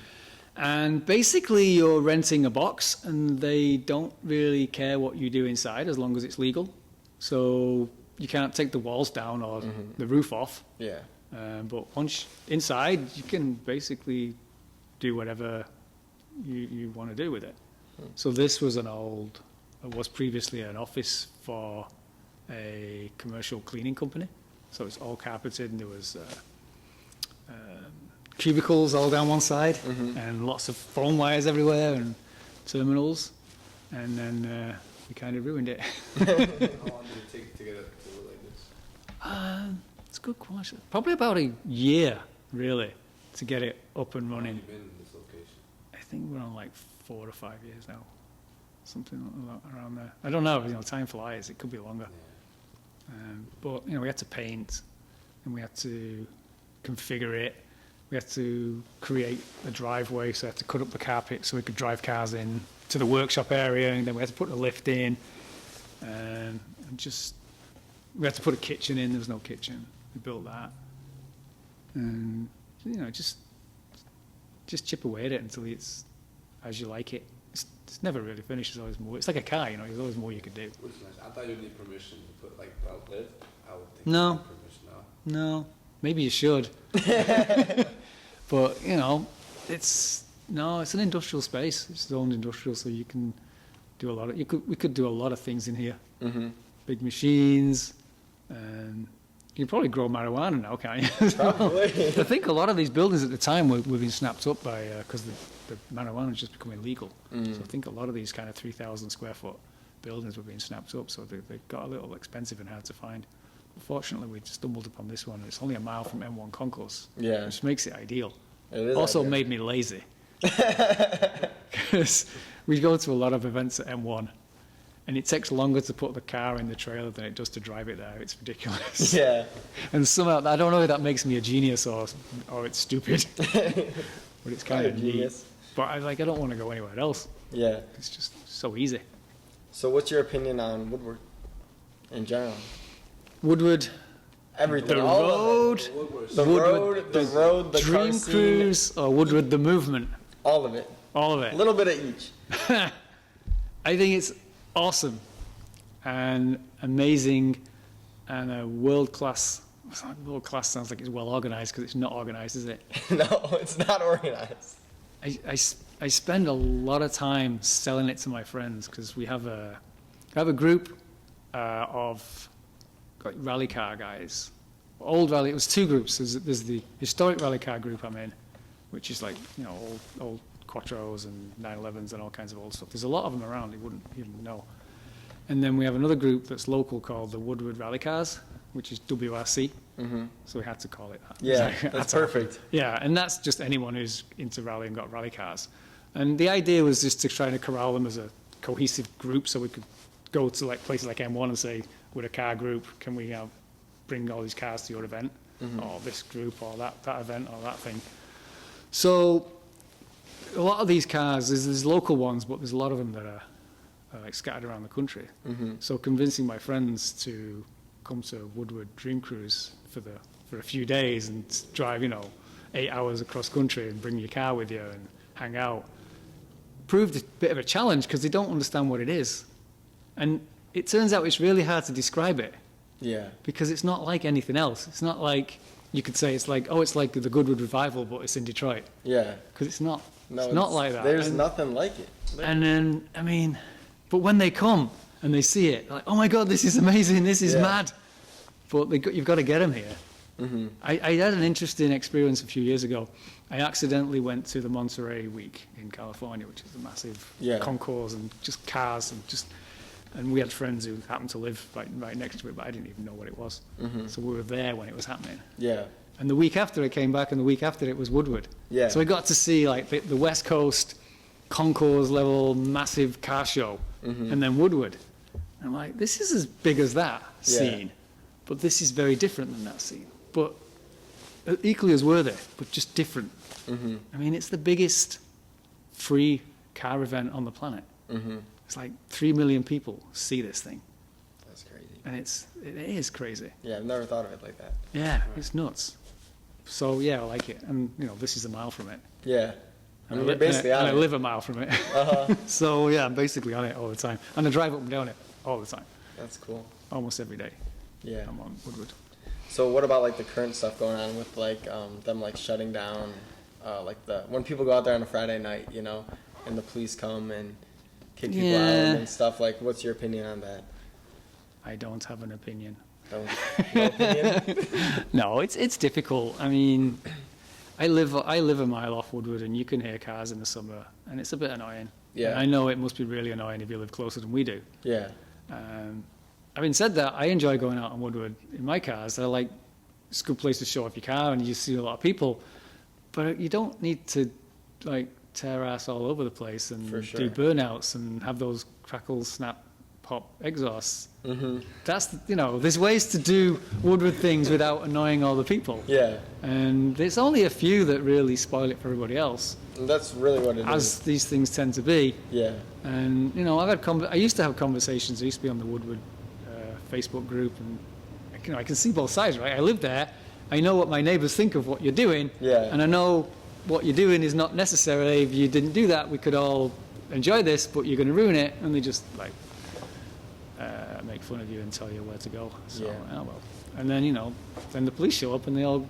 And basically, you're renting a box, and they don't really care what you do inside as long as it's legal. So you can't take the walls down or the roof off. Yeah. But once inside, you can basically do whatever you want to do with it. So this was was previously an office for a commercial cleaning company. So it's all carpeted, and there was cubicles all down one side, and lots of phone wires everywhere, and terminals. And then we kind of ruined it. How long did it take to get it to look like this? It's good question. Probably about a year, really, to get it up and running. You've been in this location. I think we're on like 4 to 5 years now, something around there. I don't know. Time flies. It could be longer. Yeah. But we had to paint, and we had to configure it. We had to create a driveway, so we had to cut up the carpet so we could drive cars in to the workshop area, and then we had to put a lift in, and we had to put a kitchen in. There was no kitchen. We built that, and just chip away at it until it's as you like it. It's never really finished. There's always more. It's like a car, there's always more you could do. Which is nice. I thought you need permission to put like a lift. I would think No. you need permission now. No, maybe you should. But it's an industrial space. It's owned industrial, so you can do a lot of. We could do a lot of things in here. Mm-hmm. Big machines, and you can probably grow marijuana now, can't you? Probably. I think a lot of these buildings at the time were being snapped up by because the marijuana was just becoming legal. Mm. So I think a lot of these kind of 3,000 square foot buildings were being snapped up, so they got a little expensive and hard to find. Fortunately, we stumbled upon this one. It's only a mile from M1 Concourse, Yeah. which makes it ideal. It is Also ideal. made me lazy. Because we go to a lot of events at M1, and it takes longer to put the car in the trailer than it does to drive it there. It's ridiculous. Yeah. And somehow, I don't know if that makes me a genius or it's stupid, but it's kind of neat. Genius. But I don't want to go anywhere else. Yeah. It's just so easy. So what's your opinion on Woodward in general? Woodward, Everything. the all of road, it. Woodward. The Woodward, road, the car Dream scene, Cruise, or Woodward the movement. all of it. All of A it. little bit of each. I think it's awesome and amazing and a world-class. World-class sounds like it's well organized because it's not organized, is it? No, it's not organized. I spend a lot of time selling it to my friends because we have a group of like rally car guys. Old rally. It was two groups. There's the historic rally car group I'm in, which is like old Quattros and 911s and all kinds of old stuff. There's a lot of them around. You wouldn't even know. And then we have another group that's local called the Woodward Rally Cars, which is WRC. Mm-hmm. So we had to call it that. Yeah, that's perfect. Yeah, and that's just anyone who's into rally and got rally cars. And the idea was just to try to corral them as a cohesive group so we could go to like places like M1 and say, we're a car group, can we bring all these cars to your event? Or this group, or that event, or that thing. So a lot of these cars, there's local ones, but there's a lot of them that are like scattered around the country. Mm-hmm. So convincing my friends to come to Woodward Dream Cruise for a few days and drive 8 hours across country and bring your car with you and hang out proved a bit of a challenge because they don't understand what it is, and it turns out it's really hard to describe it Yeah. because it's not like anything else. It's not like you could say it's like the Goodwood Revival, but it's in Detroit, Yeah. because it's not. No, it's not like that. There's And- nothing like it. And then, but when they come and they see it, like, oh my God, this is amazing, this is Yeah. mad. But you've got to get them here. Mm-hmm. I had an interesting experience a few years ago. I accidentally went to the Monterey Week in California, which is a massive concourse and just cars and we had friends who happened to live right next to it, but I didn't even know what it was. Mm-hmm. So we were there when it was happening. Yeah. And the week after I came back, and the week after it was Woodward. Yeah. So I got to see like the West Coast concourse level massive car show, and then Woodward. And I'm like, this is as big as that scene, but this is very different than that scene. But equally as worthy, but just different. Mm-hmm. I mean, it's the biggest free car event on the planet. Mm-hmm. It's like 3 million people see this thing, That's crazy. and it is crazy. Yeah, I've never thought of it like that. Yeah, it's nuts. So yeah, I like it, and this is a mile from it. Yeah. And You're basically on I it. live a mile from it. Uh-huh. So yeah, I'm basically on it all the time, and I drive up and down it all the time, That's cool. almost every day. Yeah. I'm on Woodward. So what about like the current stuff going on with like them like shutting down when people go out there on a Friday night, and the police come and kick people out and stuff, like what's your opinion on that? I don't have an opinion. No opinion? No, it's difficult. I mean, I live a mile off Woodward, and you can hear cars in the summer, and it's a bit annoying. Yeah. And I know it must be really annoying if you live closer than we do. Yeah. Having said that, I enjoy going out on Woodward in my cars. They're like it's a good place to show off your car, and you see a lot of people. But you don't need to like tear ass all over the place and For sure. do burnouts and have those crackle, snap, pop exhausts. That's, you know, there's ways to do Woodward things without annoying all the people. Yeah. And there's only a few that really spoil it for everybody else, And that's really what it is. as these things tend to be. Yeah. And, you know, I used to have conversations. I used to be on the Woodward Facebook group, and, you know, I can see both sides, right? I live there. I know what my neighbours think of what you're doing. Yeah. And I know what you're doing is not necessarily, if you didn't do that, we could all enjoy this, but you're going to ruin it. And they just, like, make fun of you and tell you where to go. So, Yeah. oh well. And then, you know, then the police show up and it all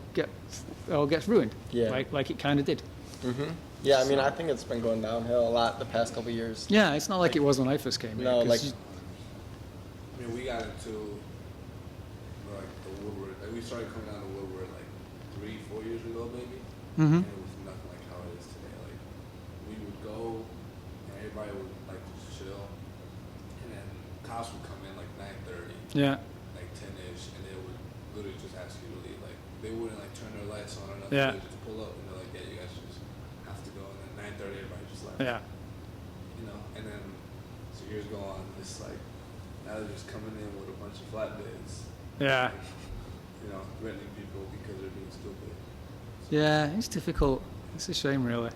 gets ruined. Yeah. Like it kind of did. Yeah, I mean, I think it's been going downhill a lot the past couple of years. Yeah, it's not like it was when I first came here. No, 'cause like- you- I mean, we got into like the Woodward. Like we started coming down to Woodward like 3-4 years ago, maybe. Mhm. And it was nothing like how it is today. Like we would go, and everybody would like just chill, and then cops would come in like 9:30, yeah, like 10ish, and they would literally just ask you to leave. Like they wouldn't like turn their lights on or nothing. Yeah. They would just pull up and they're like, yeah, you guys just have to go. And then 9:30, everybody just left. yeah, You know, and then so years go on. It's like now they're just coming in with a bunch of flatbeds. yeah. You know, threatening people because they're being stupid. Yeah, it's difficult. It's a shame, really.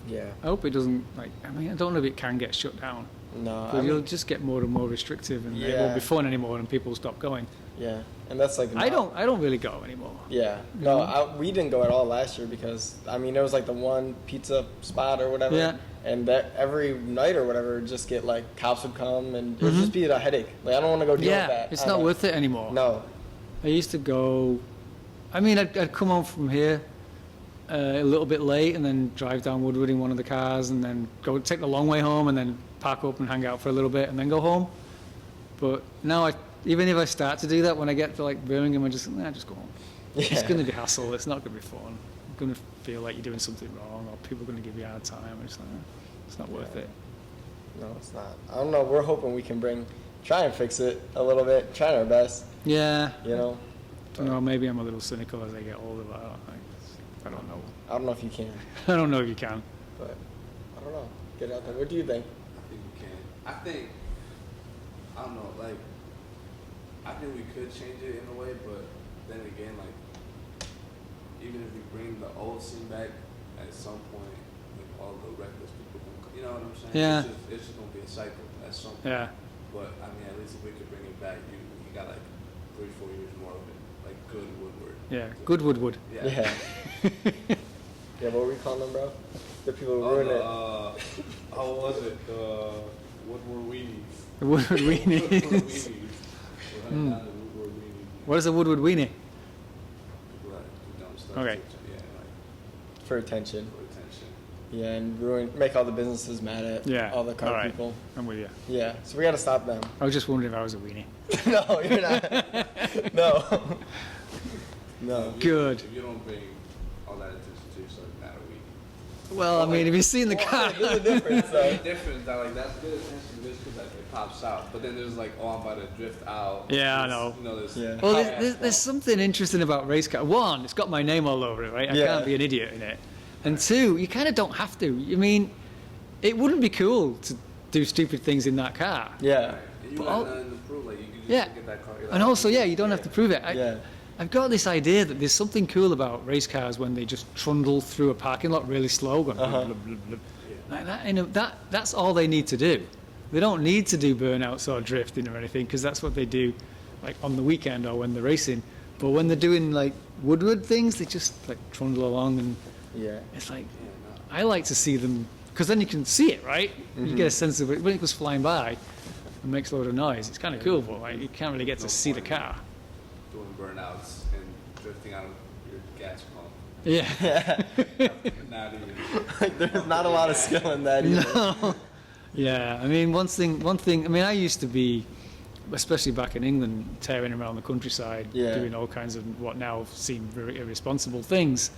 Yeah. I hope it doesn't, like, I mean, I don't know if it can get shut down. No. But I you'll mean, just get more and more restrictive, and it Yeah. won't be fun anymore, and people will stop going. yeah. And that's like. I don't really go anymore. Yeah. No, we didn't go at all last year because, I mean, it was like the one pizza spot or whatever. Yeah. And that every night or whatever, just get like, cops would come and it would just be a headache. Like, I don't want to go deal with Yeah, that. it's I not know. worth it anymore. No. I used to go, I mean, I'd come home from here a little bit late and then drive down Woodward in one of the cars and then go take the long way home and then park up and hang out for a little bit and then go home. But now, even if I start to do that, when I get to like Birmingham, I just go home. Yeah. It's going to be hassle. It's not going to be fun. You're going to feel like you're doing something wrong, or people are going to give you a hard time. It's like, it's not worth it. No, it's not. I don't know. We're hoping we can try and fix it a little bit, trying our best, Yeah. you know. I don't know, maybe I'm a little cynical as I get older, but I don't know. I don't know if you can, I don't know if you can. but I don't know. Get out there. What do you think? I think we can. I don't know, like, I think we could change it in a way, but then again, like, even if we bring the old scene back at some point, like, all the reckless people gonna come, you know what I'm saying? Yeah. It's just gonna be a cycle at some point. Yeah. But, I mean, at least if we could bring it back, you got like 3-4 years more of it, like good Woodward. Yeah. Good Woodward. Yeah. Yeah, what were we calling them, bro? The people who Oh, ruined it. how was it? Woodward weenies. The Woodward Woodward weenie. weenies. We're heading down to Woodward weenies. What is a Woodward weenie? People that do dumb stuff. Okay. Yeah, like For attention. for attention. Yeah, and make all the businesses mad at Yeah. all the car All right. people. I'm with you. Yeah, so we got to stop them. I was just wondering if I was a weenie. No, you're not. No. No. If you- Good. If you don't bring all that attention to yourself, not a week. Well, I mean, if you've seen the car. There's a difference, though. It's different. That like that's good attention just because like it pops out. But then there's like, oh, I'm about to drift out. Yeah, I There's, know. You know, there's Yeah. Well, high there's something interesting about race car. One, it's got my name all over it, right? I Yeah. can't be an idiot in it. And two, you kind of don't have to. I mean, it wouldn't be cool to do stupid things in that car. Yeah. And you But got all- nothing to prove. Like you can just Yeah. get that car. And also, yeah, you don't have to prove it. Yeah. I've got this idea that there's something cool about race cars when they just trundle through a parking lot really slow, going Uh-huh. blub, blub, blub. Like that, you know, that's all they need to do. They don't need to do burnouts or drifting or anything, because that's what they do, like on the weekend or when they're racing. But when they're doing like Woodward things, they just like trundle along, and Yeah. it's like I like to see them, because then you can see it, right? You get a sense of it when it goes flying by and makes a load of noise. It's kind of cool, but like you can't really get to see the car. Doing burnouts and drifting out of your gas pump. Yeah. Not even. Like, there's not a lot of skill in that either. Yeah, I mean, one thing, I mean, I used to be, especially back in England, tearing around the countryside, Yeah. doing all kinds of what now seem very irresponsible things.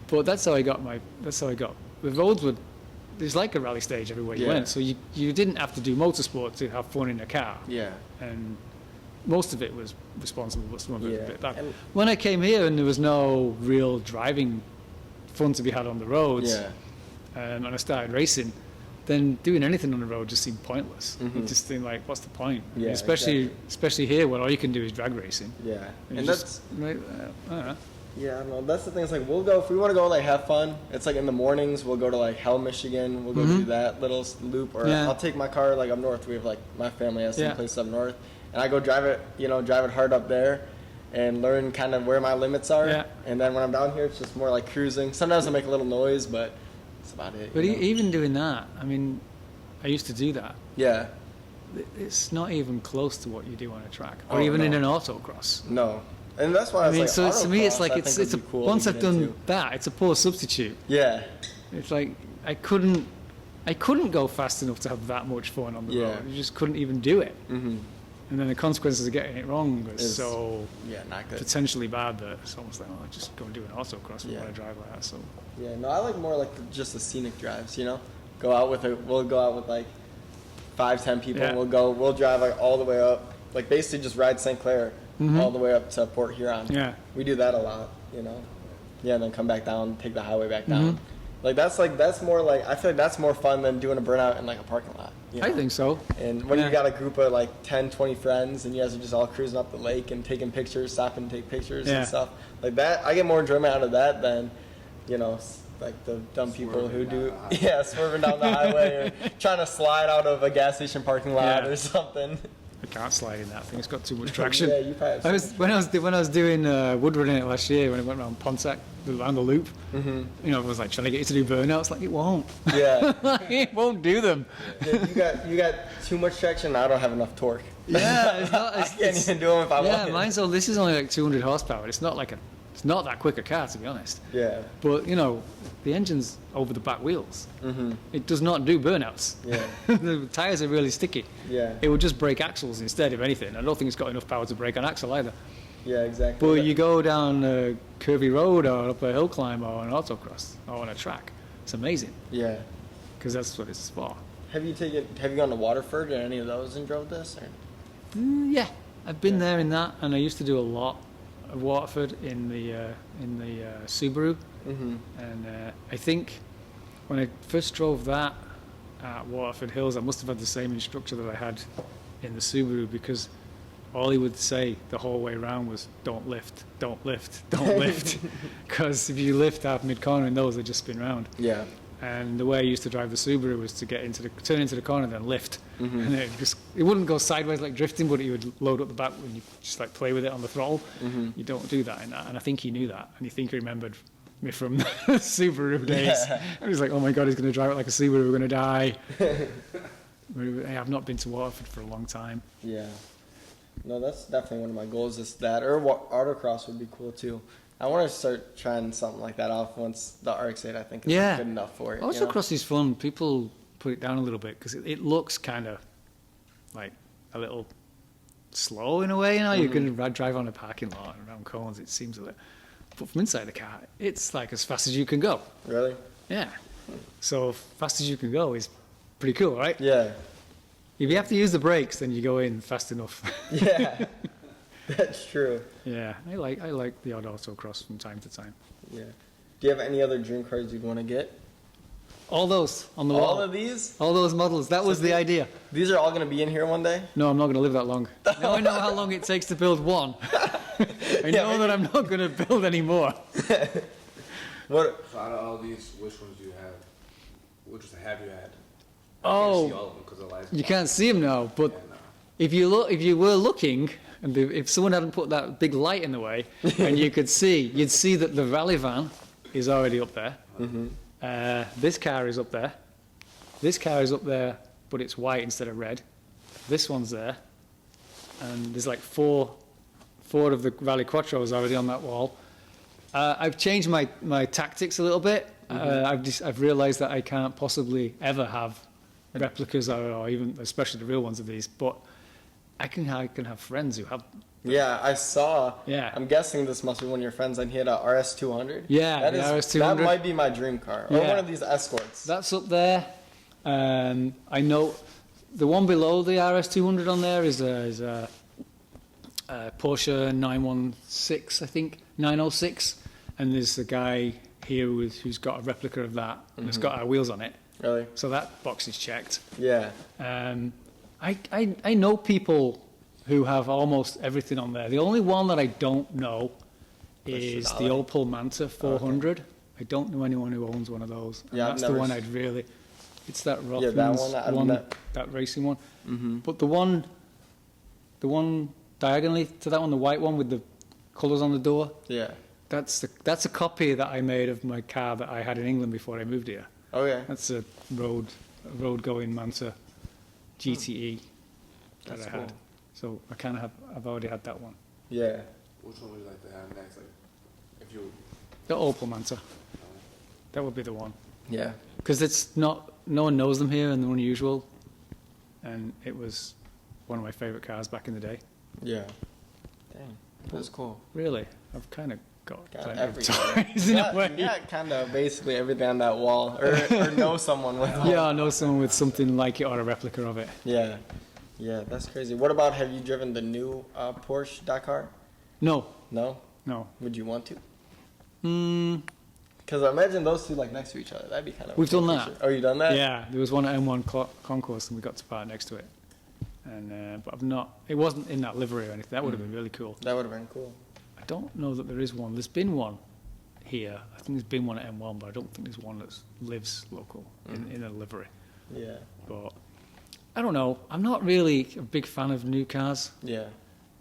But that's how I got the roads were, there's like a rally stage everywhere you Yeah. went, so you didn't have to do motorsport to have fun in a car. Yeah. And most of it was responsible, but some of it was a Yeah. bit bad. And- When I came here and there was no real driving fun to be had on the roads, Yeah. and I started racing, then doing anything on the road just seemed pointless. Mhm. It just seemed like, what's the point? Yeah, Especially here, where all you can do is drag racing. Yeah. You And just, like, I don't know. Yeah, I don't know. That's the thing. It's like we'll go if we want to go like have fun. It's like in the mornings we'll go to like Hell, Michigan. We'll go do that little loop, or Yeah. I'll take my car like up north. We have like my family has some Yeah. place up north, and I go drive it. Drive it hard up there, and learn kind of where my limits are. Yeah. And then when I'm down here, it's just more like cruising. Sometimes I make a little noise, but that's about it. But you know? even doing that, I mean, I used to do that. Yeah. It's not even close to what you do on a track, or Oh, even in no. an autocross. No. And that's why I I was mean, like, so to me, it's autocross, like I it's think it's a would be cool to once I've get done into. that, it's a poor substitute. Yeah. It's like I couldn't go fast enough to have that much fun on the Yeah. road. You just couldn't even do it. Mhm. And then the consequences of getting it wrong was Is- so Yeah, not good. potentially bad that it's almost like, oh, just go and do an autocross Yeah. when I drive like that. So Yeah, no, I like more like just the scenic drives, We'll go out with like 5-10 people Yeah. and we'll drive like all the way up, like basically just ride St. Clair all the way up to Port Huron. yeah, We do that a lot, Yeah, and then come back down, take the highway back down. That's more like, I feel like that's more fun than doing a burnout in like a parking lot. I think so. And when Yeah. you got a group of like 10, 20 friends and you guys are just all cruising up the lake and taking pictures, stopping to take pictures Yeah. and stuff like that, I get more enjoyment out of that than, like the dumb people who Swerving do, down the highway. swerving down the highway or trying to slide out of a gas station parking lot Yeah. or something. I can't slide in that thing. It's got too much traction. Yeah, you probably have I was when I was doing wood running it last year when I went around Pontiac around the loop. Mm-hmm. I was like trying to get you to do burnouts. Like it won't. Yeah. It won't do them. Yeah, you got too much traction. I don't have enough torque. Yeah, it's not. I can't even do them if I Yeah, want. this is only like 200 horsepower. It's not not that quick a car, to be honest. Yeah. But the engine's over the back wheels. Mm-hmm. It does not do burnouts. Yeah. The tires are really sticky. Yeah. It would just break axles instead, if anything. I don't think it's got enough power to break an axle either. Yeah, exactly. But you go down a curvy road or up a hill climb or an autocross or on a track, it's amazing Yeah. because that's what it's for. Have you gone to Waterford or any of those and drove this? Or? Yeah, I've been there in that, and I used to do a lot of Waterford in the Subaru. Mm-hmm. And I think when I first drove that at Waterford Hills, I must have had the same instructor that I had in the Subaru, because all he would say the whole way around was, don't lift, don't lift, don't lift. Because if you lift half mid-corner in those, they just spin round. Yeah. And the way I used to drive the Subaru was to turn into the corner, then lift. Mm-hmm. And it wouldn't go sideways like drifting, but it would load up the back when you just like play with it on the throttle. Mm-hmm. You don't do that in that. And I think he knew that. And I think he remembered me from the Subaru days. Yeah. And he's like, oh my God, he's going to drive it like a Subaru, we're going to die. I have not been to Waterford for a long time. Yeah. No, that's definitely one of my goals. Is that or autocross would be cool too. I want to start trying something like that off once the RX-8 I think is Yeah. good enough for it. Autocross is fun. People put it down a little bit because it looks kind of like a little slow in a way. You can drive on a parking lot and around cones. It seems a little, but from inside the car, it's like as fast as you can go. Really? Yeah. So fast as you can go is pretty cool, right? Yeah. If you have to use the brakes, then you go in fast enough. Yeah. That's true. Yeah, I like the odd autocross from time to time. Yeah. Do you have any other dream cars you'd want to get? All those on the wall. All of these? All those models. That was the idea. These are all going to be in here one day? No, I'm not going to live that long. Now I know how long it takes to build one. I know that I'm not going to build any more. What? So out of all these, which ones do you have? Which ones have you had? I can't see Oh, all of them 'cause the lights you block. can't see them now, but Yeah, no. if you were looking, and if someone hadn't put that big light in the way, and you'd see that the rally van is already up there. Mm-hmm. This car is up there. This car is up there, but it's white instead of red. This one's there, and there's like four of the Rally Quattros already on that wall. I've changed my tactics a little bit. I've realised that I can't possibly ever have replicas or even especially the real ones of these, but I can have friends who have. Yeah, I saw. Yeah. I'm guessing this must be one of your friends, and he had a RS200. Yeah, that the is, RS200. That might be my dream car, or Yeah. one of these Escorts. That's up there. I know the one below the RS200 on there is a Porsche 916, I think, 906, and there's a guy here who's got a replica of that, and it's got our wheels on it. Really? So that box is checked. Yeah. I know people who have almost everything on there. The only one that I don't know is the Opel Manta 400. Okay. I don't know anyone who owns one of those. And Yeah, that's the one I'd really. It's that Rothmans that racing one. Mm-hmm. But the one diagonally to that one, the white one with the colours on the door. Yeah. That's a copy that I made of my car that I had in England before I moved here. Oh yeah. That's a road going Manta GTE that That's I had. cool. So I've already had that one. Yeah. Which one would you like to have next? Like, if you. The Opel Manta. That would be the one. Yeah. Because it's not, no one knows them here and they're unusual. And it was one of my favourite cars back in the day. Yeah. Dang. That's cool. Really? I've kind of got everything. toys in a way. Yeah, kind of basically everything on that wall, or know someone with one. Yeah, I know someone with something like it or a replica of it. Yeah. Yeah, that's crazy. What about, have you driven the new Porsche Dakar? No. No? No. Would you want to? Mm, Because I imagine those two like next to each other. That'd be kind of. We've done that. Oh, you done that? yeah, there was one at M1 Concourse and we got to park next to it. And but I've not. It wasn't in that livery or anything. That would have been really cool. That would have been cool. I don't know that there is one. There's been one here. I think there's been one at M1, but I don't think there's one that lives local in a livery. Yeah. But I don't know. I'm not really a big fan of new cars. Yeah.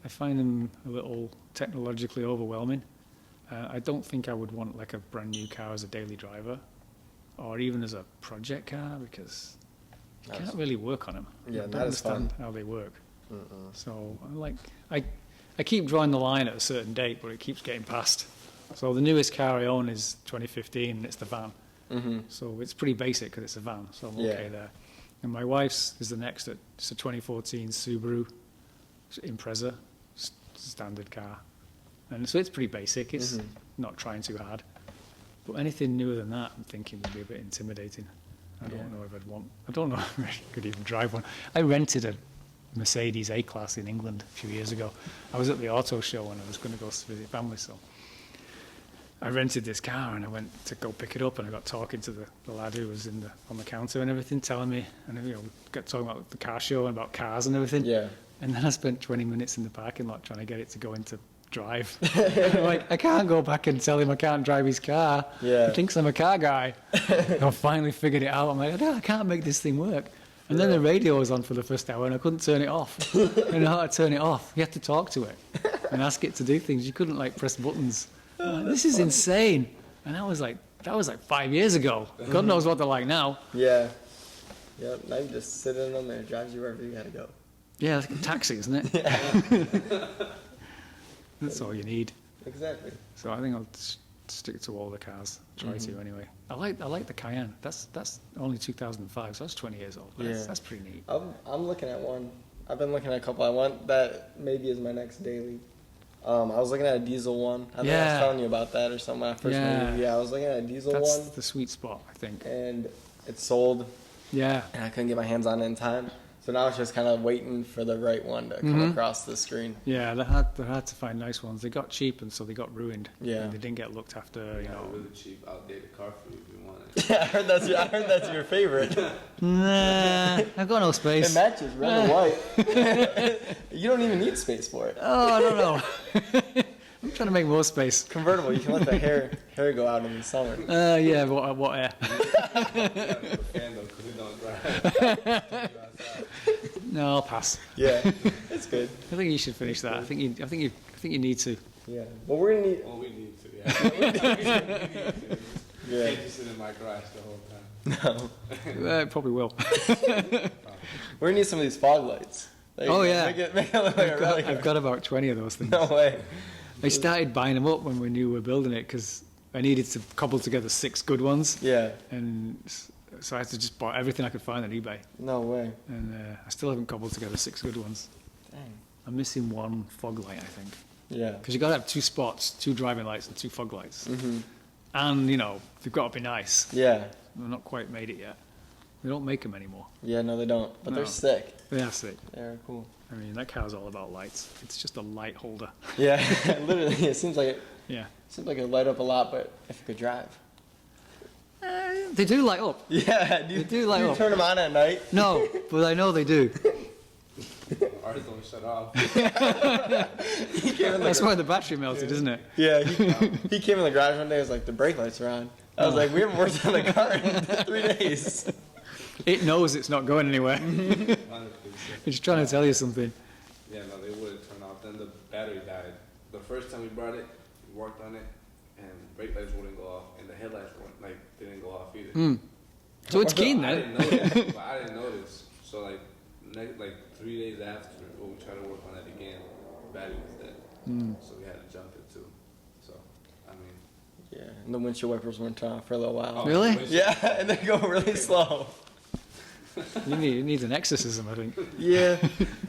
I find them a little technologically overwhelming. I don't think I would want like a brand new car as a daily driver, or even as a project car, because you can't really work on them. Yeah, I don't that is fun. understand how they work. So I keep drawing the line at a certain date, but it keeps getting passed. So the newest car I own is 2015, and it's the van. Mm-hmm. So it's pretty basic because it's a van, so I'm okay there. And my wife's is the next. It's a 2014 Subaru Impreza, standard car. And so it's pretty basic. It's not trying too hard. But anything newer than that, I'm thinking would be a bit intimidating. I don't know if I'd want. I don't know if I could even drive one. I rented a Mercedes A-Class in England a few years ago. I was at the auto show and I was going to go visit family, so I rented this car and I went to go pick it up and I got talking to the lad who was on the counter and everything, telling me, and we got talking about the car show and about cars and everything. Yeah. And then I spent 20 minutes in the parking lot trying to get it to go into drive. I'm like, I can't go back and tell him I can't drive his car. Yeah. He thinks I'm a car guy. I finally figured it out. I'm like, I can't make this thing work. And then the radio was on for the first hour and I couldn't turn it off. I didn't know how to turn it off. You had to talk to it and ask it to do things. You couldn't like press buttons. Like, this is insane. And that was like 5 years ago. God knows what they're like now. Yeah. Yep. Now you just sit in them and it drives you wherever you gotta go. Yeah, it's like a taxi, isn't it? That's all you need. Exactly. So I think I'll stick to all the cars. Try to anyway. I like the Cayenne. That's only 2005, so that's 20 years old. That's pretty neat. I'm looking at one. I've been looking at a couple. I want that maybe is my next daily. I was looking at a diesel one. I think I was telling you about that or something when I first met you. Yeah, I was looking at a diesel one. That's the sweet spot, I think. And it sold. Yeah. And I couldn't get my hands on it in time. So now it's just kind of waiting for the right one to come across the screen. Yeah, they're hard to find nice ones. They got cheap and so they got ruined. Yeah. And they didn't get looked after, you know. Really cheap, outdated car for you if you want it. Yeah, I heard that's your favorite. Nah, I've got no space. It matches red and white. You don't even need space for it. Oh, I don't know. I'm trying to make more space. Convertible, you can let the hair go out in the summer. Yeah, what air? No, I'll pass. Yeah, it's good. I think you should finish that. I think you need to. Yeah. Well, we're gonna need. Well, we need to. Yeah. Yeah. Can't just sit in my garage the whole time. No. It probably will. We're gonna need some of these fog lights. Oh yeah. Make it look like a rally I've got about 20 of those things. No way. I started buying them up when we knew we were building it because I needed to cobble together 6 good ones. Yeah. And so I had to just buy everything I could find on eBay. No way. And I still haven't cobbled together 6 good ones. Dang. I'm missing 1 fog light, I think. Yeah. Because you got to have 2 spots, 2 driving lights and 2 fog lights. Mm-hmm. And, you know, they've got to be nice. Yeah. They've not quite made it yet. They don't make them anymore. Yeah, no, they don't. But they're sick. They are sick. They're cool. I mean, that car's all about lights. It's just a light holder. Yeah, literally, it seems like Yeah. it light up a lot, but if it could drive. They do light up. Yeah, They do light you up. turn them on at night. No, but I know they do. Ours don't shut off. That's why the battery melted, isn't it? Yeah, he came in the garage one day. It was like the brake lights are on. I was like, we haven't worked on the car in 3 days. It knows it's not going anywhere. Honestly, It's trying to tell you something. yeah, no, they wouldn't turn off. Then the battery died. The first time we brought it, we worked on it, and brake lights wouldn't go off, and the headlights didn't go off either. So it's keen I then. didn't notice, but I didn't notice. So like 3 days after, when we tried to work on it again, the battery was dead. So we had to jump it too. So I mean, Yeah, and the windshield wipers weren't on for a little while. Really? Yeah, and they go really slow. It needs an exorcism, I think. Yeah,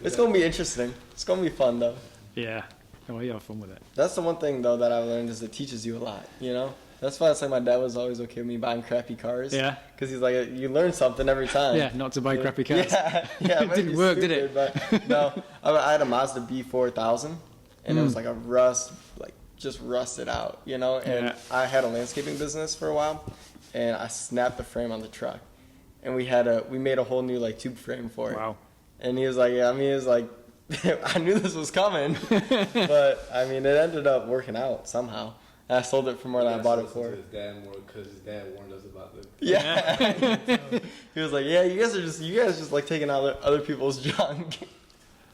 it's gonna be interesting. It's gonna be fun though. Yeah. Oh, you have fun with it. That's the one thing though that I learned is it teaches you a lot. You know, that's why it's like my dad was always okay with me buying crappy cars. Yeah. Because he's like, you learn something every time. Yeah, not to buy crappy cars. Yeah, yeah. It didn't work, did it? But no, I had a Mazda B4000, and it was like a just rusted out, you know. And Yeah. I had a landscaping business for a while, and I snapped the frame on the truck, and we made a whole new like tube frame for it. Wow. And he was like, yeah, I mean, he was like, I knew this was coming, but I mean, it ended up working out somehow. And I sold it for more than I bought it for. His dad more because his dad warned us about the. Yeah. He was like, yeah, you guys just like taking out other people's junk.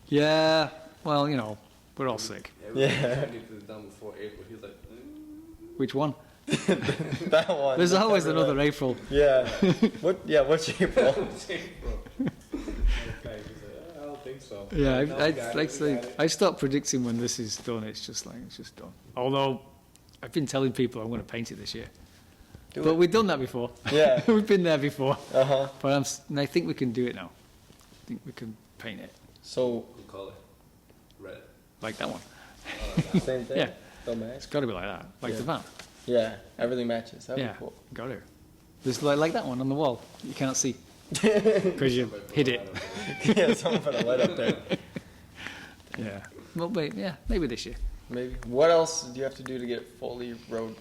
Yeah. Well, you know, we're all sick. Yeah. We Yeah. tried to get this done before April. He's like, Which one? That one. There's always Never another mind. April. Yeah. What's April? I don't think so. Yeah, No, we got it. I stopped predicting when this is done. It's just done. Although, I've been telling people I'm going to paint it this year. But we've done that before. Yeah. We've been there before. Uh-huh. But I think we can do it now. I think we can paint it So, Good color. Red. like that one. same thing? Yeah. Don't match? It's got to be like that, like the van. Yeah, everything matches. That'd Yeah, be cool. got to. There's like that one on the wall. You can't see because you hid it. Yeah, someone put a light up there. Yeah. Well, maybe this year. Maybe. What else do you have to do to get it fully road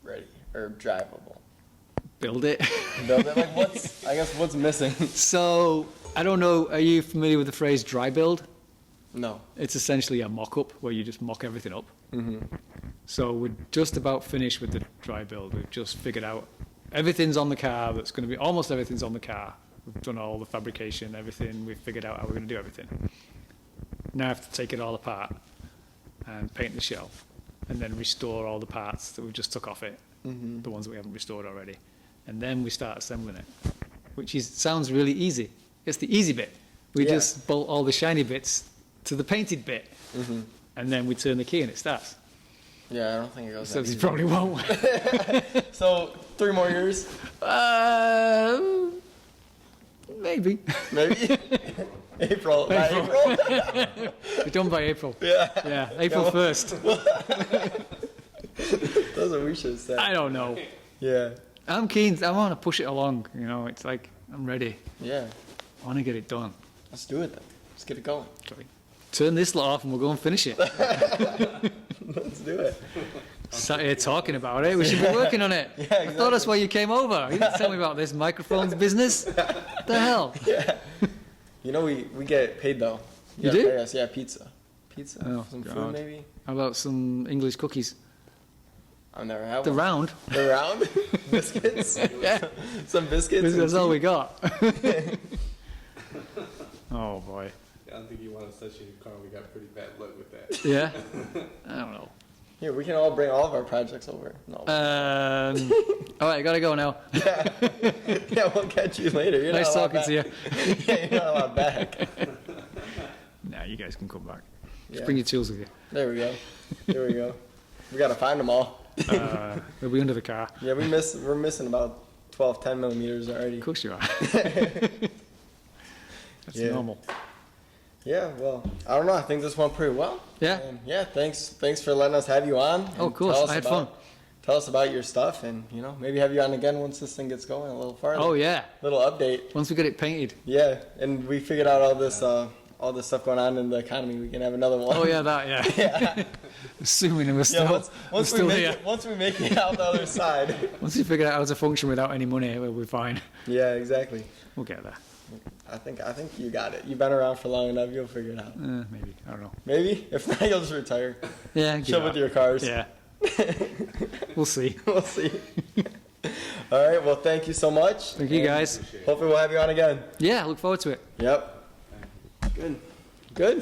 ready or drivable? Build it. Build it? Like what's missing? So I don't know. Are you familiar with the phrase dry build? No. It's essentially a mock-up where you just mock everything up. Mm-hmm. So we're just about finished with the dry build. We've just figured out everything's on the car. That's going to be almost everything's on the car. We've done all the fabrication, everything. We've figured out how we're going to do everything. Now I have to take it all apart and paint the shell, and then restore all the parts that we just took off it, the ones that we haven't restored already, and then we start assembling it, which sounds really easy. It's the easy bit. We just bolt all the shiny bits to the painted bit, and then we turn the key and it starts. Yeah, I don't think it goes So that it easy. probably won't. So 3 more years? Maybe. Maybe? April. By April? We're done by April. Yeah. Yeah, April 1st. That's what we should have said. I don't know. Yeah. I'm keen. I want to push it along. You know, it's like I'm ready. Yeah. I want to get it done. Let's do it then. Let's get it going. Sorry. Turn this lot off and we'll go and finish it. Let's do it. Sat here talking about it. We should be working on it. Yeah, I thought that's why you came over. You didn't tell me about this microphones business. What the hell? Yeah. You know, we get paid though. You gotta do? Pay us. Yeah, pizza. Pizza. Oh, Some food God. maybe. How about some English cookies? I've never had The one. round. The round? Biscuits? Yeah. Some biscuits? That's and all tea? we got. Oh, boy. I don't think you want to touch your car. We got pretty bad luck with that. Yeah? I don't know. Here, we can all bring all of our projects over. No. All right, gotta go now. Yeah, we'll catch you later. You're Nice not allowed talking to you. back. Yeah, you're not allowed back. Nah, you guys can come back. Just Yeah. bring your tools with you. There we go. There we go. We gotta find them all. They'll be under the car. Yeah, we're missing about 10 millimeters already. Of course you are. That's Yeah. normal. Yeah, well, I don't know. I think this went pretty well. Yeah. And yeah, thanks for letting us have you on. Oh, of course. Tell us I had about- fun. Tell us about your stuff, and maybe have you on again once this thing gets going a little farther. Oh, yeah. Little update. Once we get it painted. Yeah, and we figured out all this all the stuff going on in the economy, we can have another one. Oh yeah, that yeah. Yeah. Assuming we're still, Yeah, we're still here. once we make it out the other side. Once we figure out how to function without any money, we'll be fine. Yeah, exactly. We'll get there. I think you got it. You've been around for long enough. You'll figure it out. Maybe. I don't know. Maybe. If not, you'll just retire. Yeah. Chill with your cars. Yeah. We'll see. We'll see. All right. Well, thank you so much. Thank you, guys. Hopefully, we'll have you on again. Yeah, look forward to it. Yep. Good. Good.